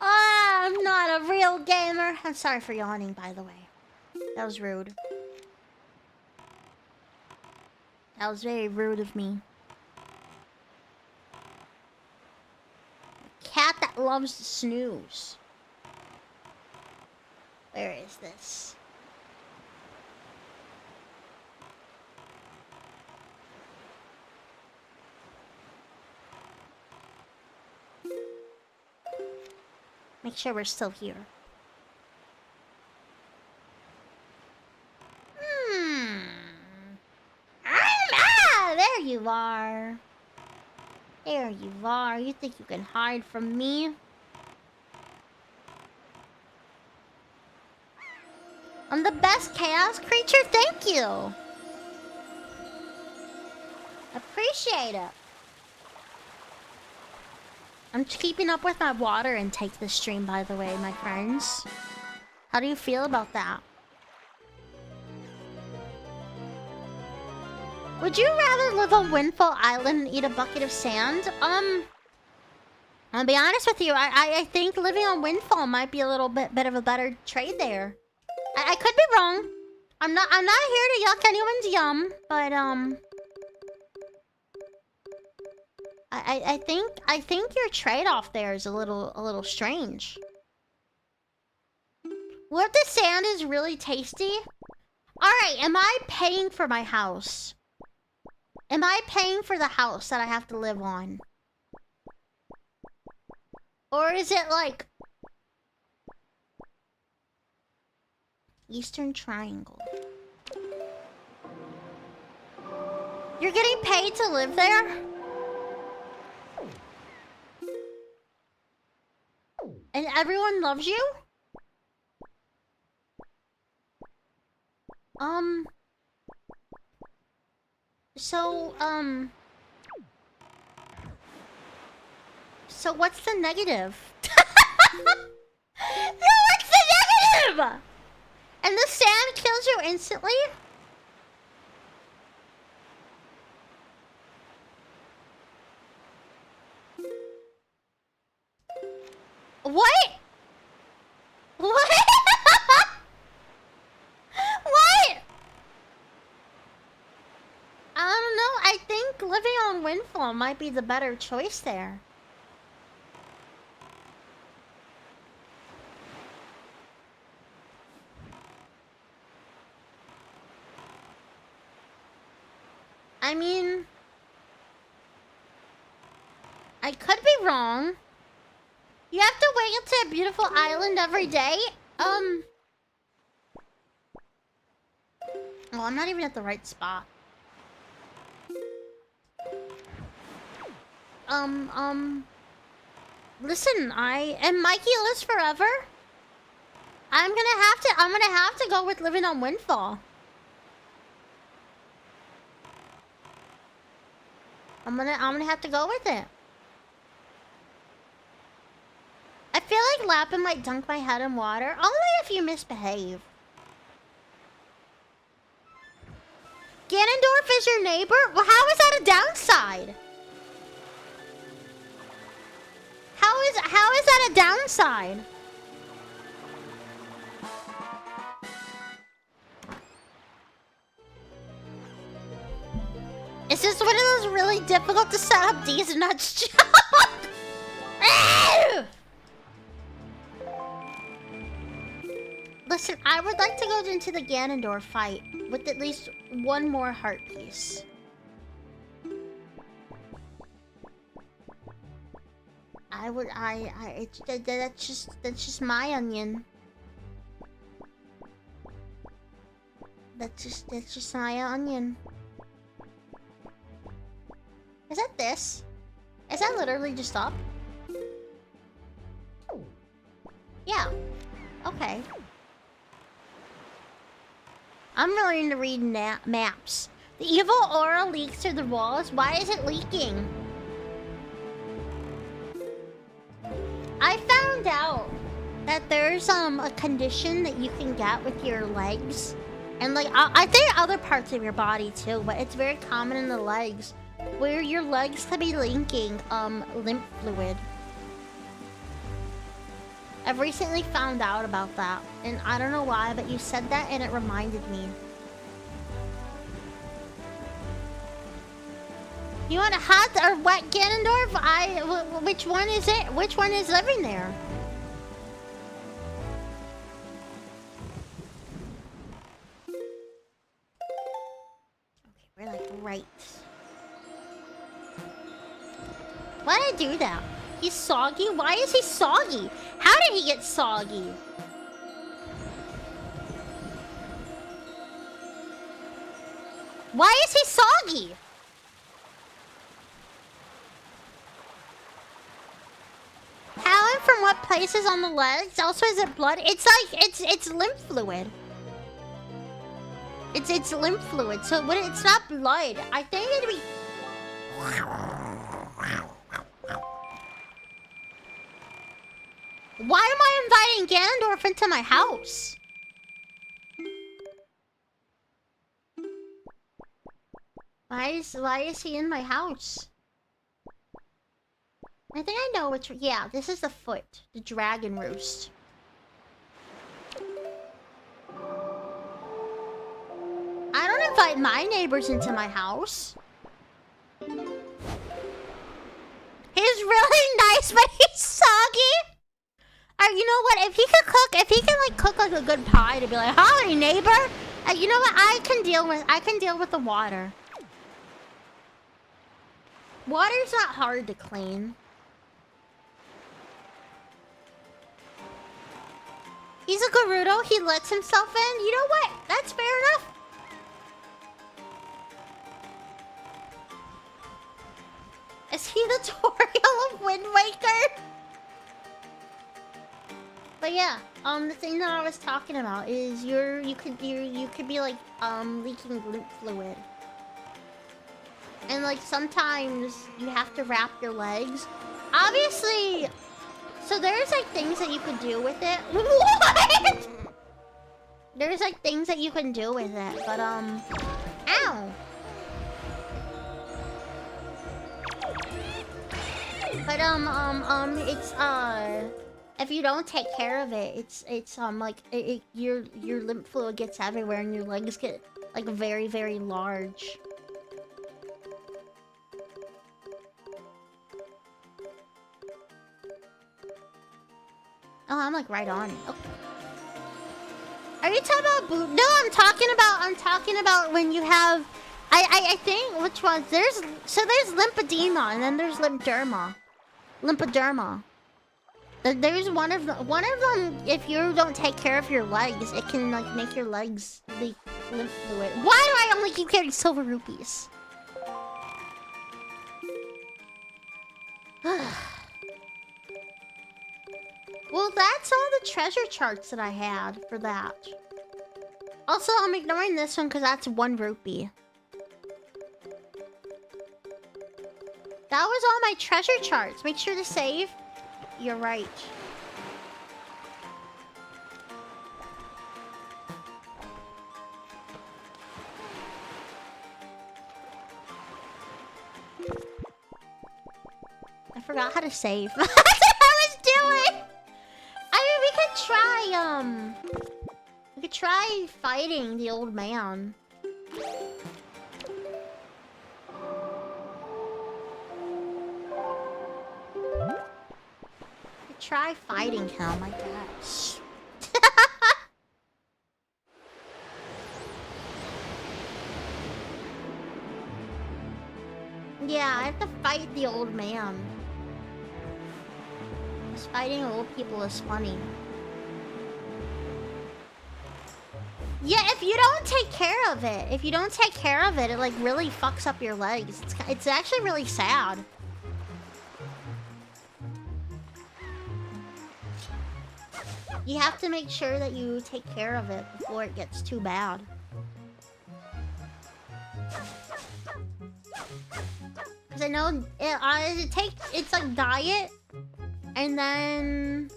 I'm not a real gamer. I'm sorry for yawning, by the way. That was rude. That was very rude of me. A cat that loves to snooze. Where is this? Make sure we're still here. There you are. There you are. You think you can hide from me? I'm the best chaos creature? Thank you. Appreciate it. I'm keeping up with my water intake this stream, by the way, my friends. How do you feel about that? Would you rather live on Windfall Island and eat a bucket of sand? I'll be honest with you. I think living on Windfall might be a little bit of a better trade there. I could be wrong. I'm not here to yuck anyone's yum, but I think your trade-off there is a little strange. What if the sand is really tasty? Alright, am I paying for my house? Am I paying for the house that I have to live on? Or is it like Eastern Triangle? You're getting paid to live there? And everyone loves you? So what's the negative? What's the negative? And the sand kills you instantly? What? What? What? I don't know. I think living on Windfall might be the better choice there. I mean, I could be wrong. You have to wake up to a beautiful island every day? Oh, I'm not even at the right spot. Listen, and Mikey lives forever? I'm gonna have to go with living on Windfall. I'm gonna have to go with it. I feel like Lapin might dunk my head in water, only if you misbehave. Ganondorf is your neighbor? Well, how is that a downside? How is that a downside? Is this one of those really difficult to set up D's nuts jokes? Listen, I would like to go into the Ganondorf fight with at least one more heart piece. That's just my onion. That's just my onion. Is that this? Is that literally just up? Yeah. Okay. I'm really into reading maps. The evil aura leaks through the walls. Why is it leaking? I found out that there's a condition that you can get with your legs. And like, I think other parts of your body too, but it's very common in the legs. Where your legs could be leaking lymph fluid. I've recently found out about that, and I don't know why, but you said that and it reminded me. You want a hot or wet Ganondorf? Which one is it? Which one is living there? Okay, we're like right. Why did I do that? He's soggy? Why is he soggy? How did he get soggy? Why is he soggy? How and from what places on the legs? Also, is it blood? It's like it's lymph fluid. It's lymph fluid. So it's not blood. I think it'd be. Why am I inviting Ganondorf into my house? Why is he in my house? I think I know which. Yeah, this is the foot, the dragon roost. I don't invite my neighbors into my house. He's really nice, but he's soggy. You know what? If he can like cook like a good pie to be like, "Hi, neighbor." You know what? I can deal with the water. Water's not hard to clean. He's a Gerudo. He lets himself in. You know what? That's fair enough. Is he the tutorial of Wind Waker? But yeah, the thing that I was talking about is you could be like leaking lymph fluid. And like sometimes you have to wrap your legs. Obviously, so there's like things that you could do with it. What? There's like things that you can do with it, but ow. But it's if you don't take care of it, it's like your lymph fluid gets everywhere and your legs get like very, very large. Oh, I'm like right on it. Oh. Are you talking about boot? No, I'm talking about when you have. I think which ones? There's lymphedema and then there's lymphoderma. Lymphoderma. There's one of them. If you don't take care of your legs, it can like make your legs leak lymph fluid. Why do I only keep getting silver rupees? Well, that's all the treasure charts that I had for that. Also, I'm ignoring this one because that's 1 rupee. That was all my treasure charts. Make sure to save. You're right. I forgot how to save. That's what I was doing! I mean, we could try fighting the old man. Try fighting him, I guess. Yeah, I have to fight the old man. Because fighting old people is funny. Yeah, if you don't take care of it, it like really fucks up your legs. It's actually really sad. You have to make sure that you take care of it before it gets too bad. Because I know it's like diet, and then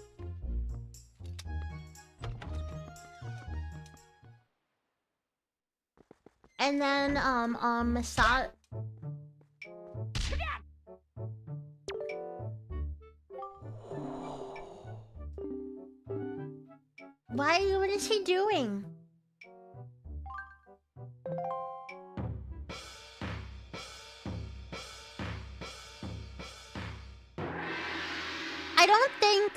massage. What is he doing? I don't think...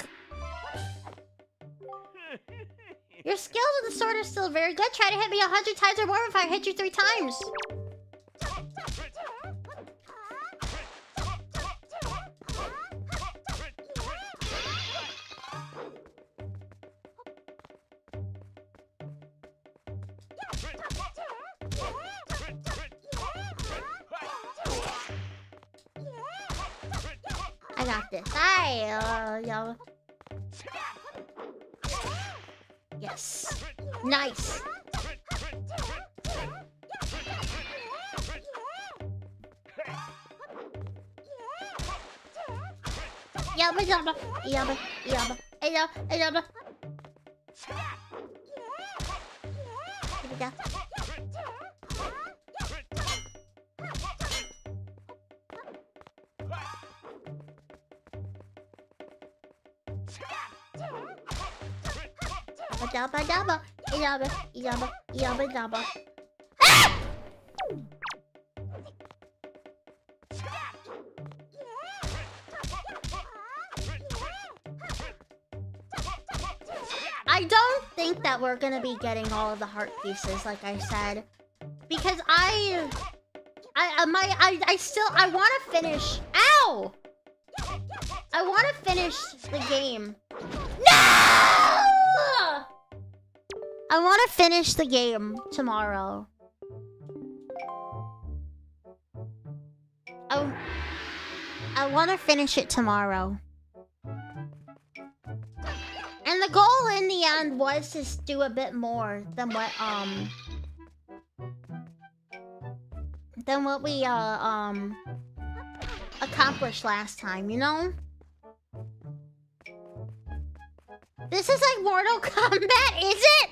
Your skills with the sword are still very good. Try to hit me 100 times or more if I hit you 3 times. I got this. Hi, yo. Yes. Nice. Yabba yabba yabba yabba yabba yabba. Here we go. Yabba yabba yabba yabba yabba yabba. I don't think that we're gonna be getting all of the heart pieces, like I said, because I want to finish. Ow! I want to finish the game. No! I want to finish the game tomorrow. I want to finish it tomorrow. And the goal in the end was to do a bit more than what we accomplished last time, you know? This is like Mortal Kombat, is it?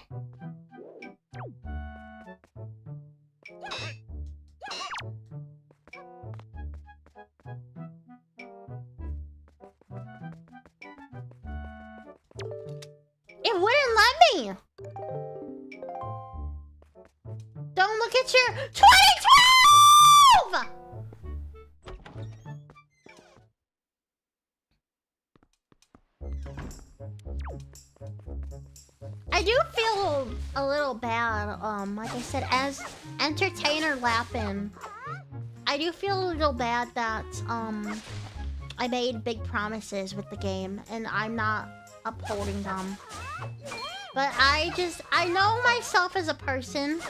It wouldn't let me. Don't look at your 2012! I do feel a little bad, like I said, as entertainer Lapin. I do feel a little bad that, I made big promises with the game, and I'm not upholding them. But I know myself as a person.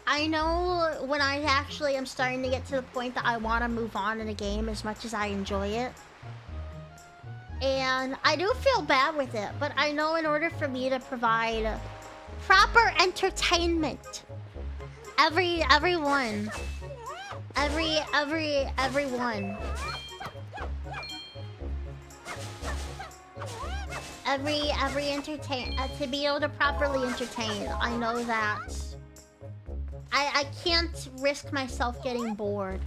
I know when I actually am starting to get to the point that I want to move on in a game as much as I enjoy it. And I do feel bad with it, but I know in order for me to provide proper entertainment, everyone. To be able to properly entertain, I know that I can't risk myself getting bored.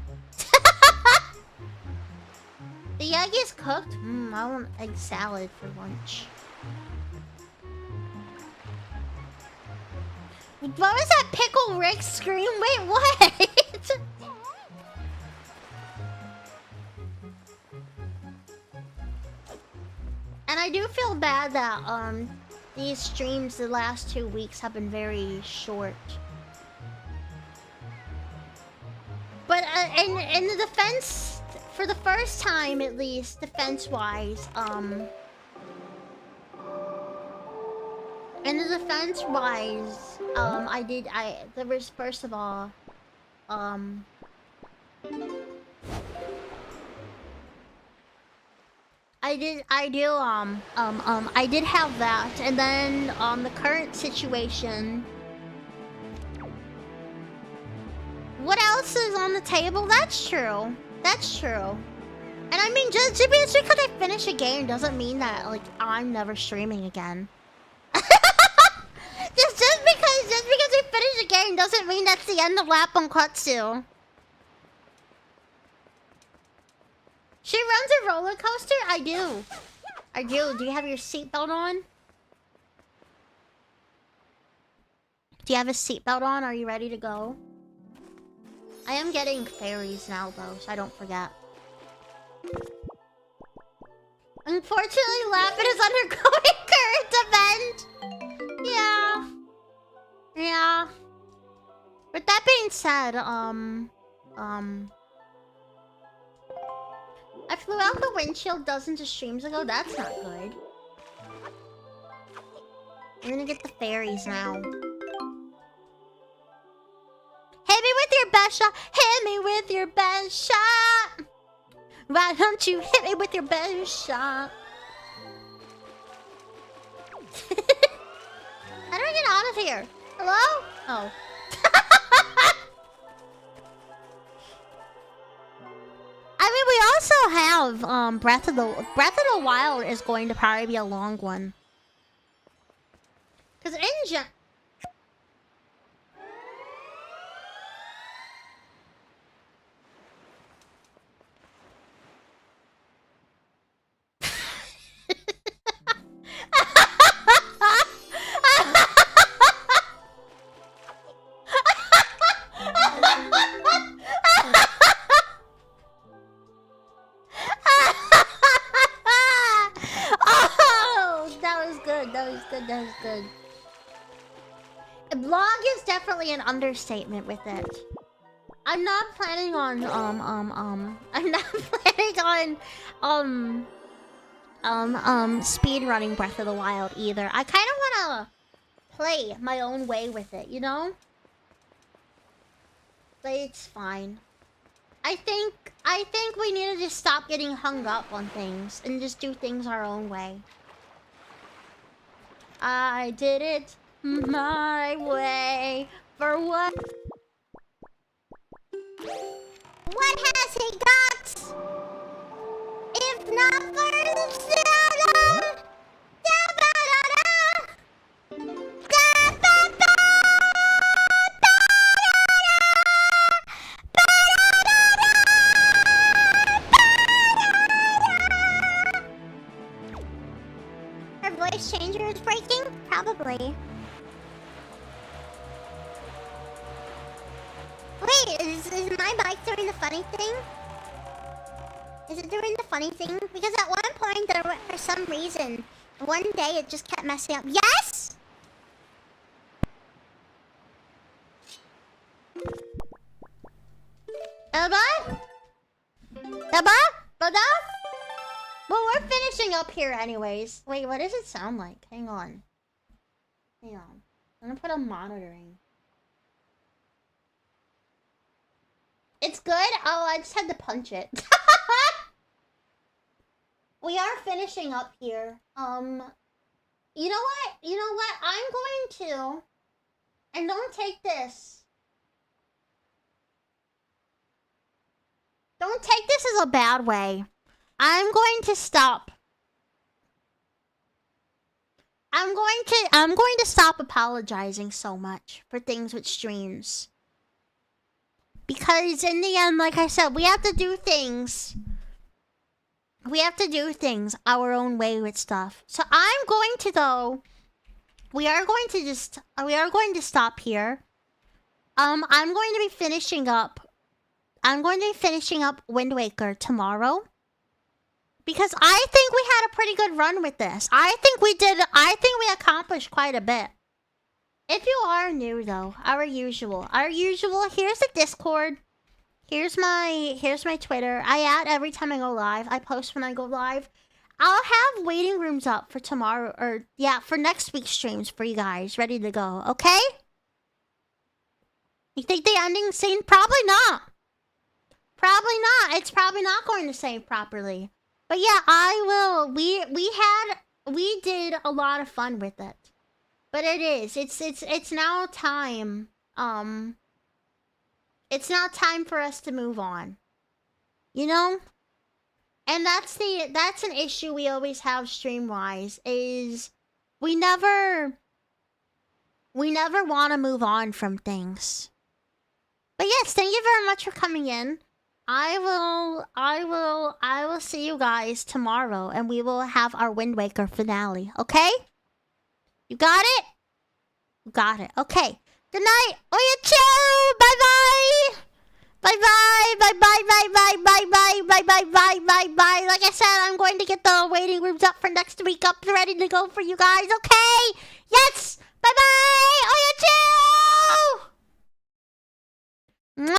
The egg is cooked? I want egg salad for lunch. What was that Pickle Rick scream? Wait, what? And I do feel bad that these streams the last 2 weeks have been very short. But in the defense, for the first time at least, defense-wise, there was, first of all, I did have that, and then the current situation. What else is on the table? That's true. That's true. And I mean, just because I finish a game doesn't mean that like I'm never streaming again. just because I finish a game doesn't mean that's the end of Laponkotsu. She runs a roller coaster? I do. Do you have your seatbelt on? Do you have a seatbelt on? Are you ready to go? I am getting fairies now, though, so I don't forget. Unfortunately, Lapin is undergoing current event. Yeah. With that being said, I flew out the windshield dozens of streams ago. That's not good. I'm gonna get the fairies now. best shot. Hit me with your best shot. Why don't you hit me with your best shot? How do I get out of here? Hello? Oh. I mean, we also have Breath of the Wild is going to probably be a long one. Cause in Oh, that was good. That was good. That was good. Vlog is definitely an understatement with it. I'm not planning on I'm not planning on speed running Breath of the Wild either. I kind of want to play my own way with it, you know? But it's fine. I think we need to just stop getting hung up on things and just do things our own way. I did it my way. For what? What has he got? If not for Zelda, her voice changer is breaking? Probably. Wait, is my mic doing the funny thing? Is it doing the funny thing? Because at one point, there were, for some reason, one day it just kept messing up. Yes? Elba? Elba? Elba? Well, we're finishing up here anyways. Wait, what does it sound like? Hang on. Hang on. I'm gonna put on monitoring. It's good? Oh, I just had to punch it. We are finishing up here. You know what? You know what? I'm going to... And don't take this. Don't take this as a bad way. I'm going to stop. I'm going to stop apologizing so much for things with streams. Because in the end, like I said, we have to do things. We have to do things our own way with stuff. So I'm going to though. We are going to stop here. I'm going to be finishing up. I'm going to be finishing up Wind Waker tomorrow. Because I think we had a pretty good run with this. I think we accomplished quite a bit. If you are new though, our usual, here's the Discord. Here's my Twitter. I add every time I go live. I post when I go live. I'll have waiting rooms up for tomorrow, or yeah, for next week's streams for you guys, ready to go, okay? You think the ending scene? Probably not. Probably not. It's probably not going to save properly. But yeah, I will. We did a lot of fun with it. But it is. It's now time. It's now time for us to move on. You know? And that's an issue we always have stream-wise, is we never want to move on from things. But yes, thank you very much for coming in. I will see you guys tomorrow, and we will have our Wind Waker finale, okay? You got it? You got it. Okay. Good night. Oyachu! Bye-bye! Bye-bye! Bye-bye! Bye-bye! Bye-bye! Bye-bye! Bye-bye! Bye! Like I said, I'm going to get the waiting rooms up for next week up ready to go for you guys, okay? Yes! Bye-bye! Oyachu!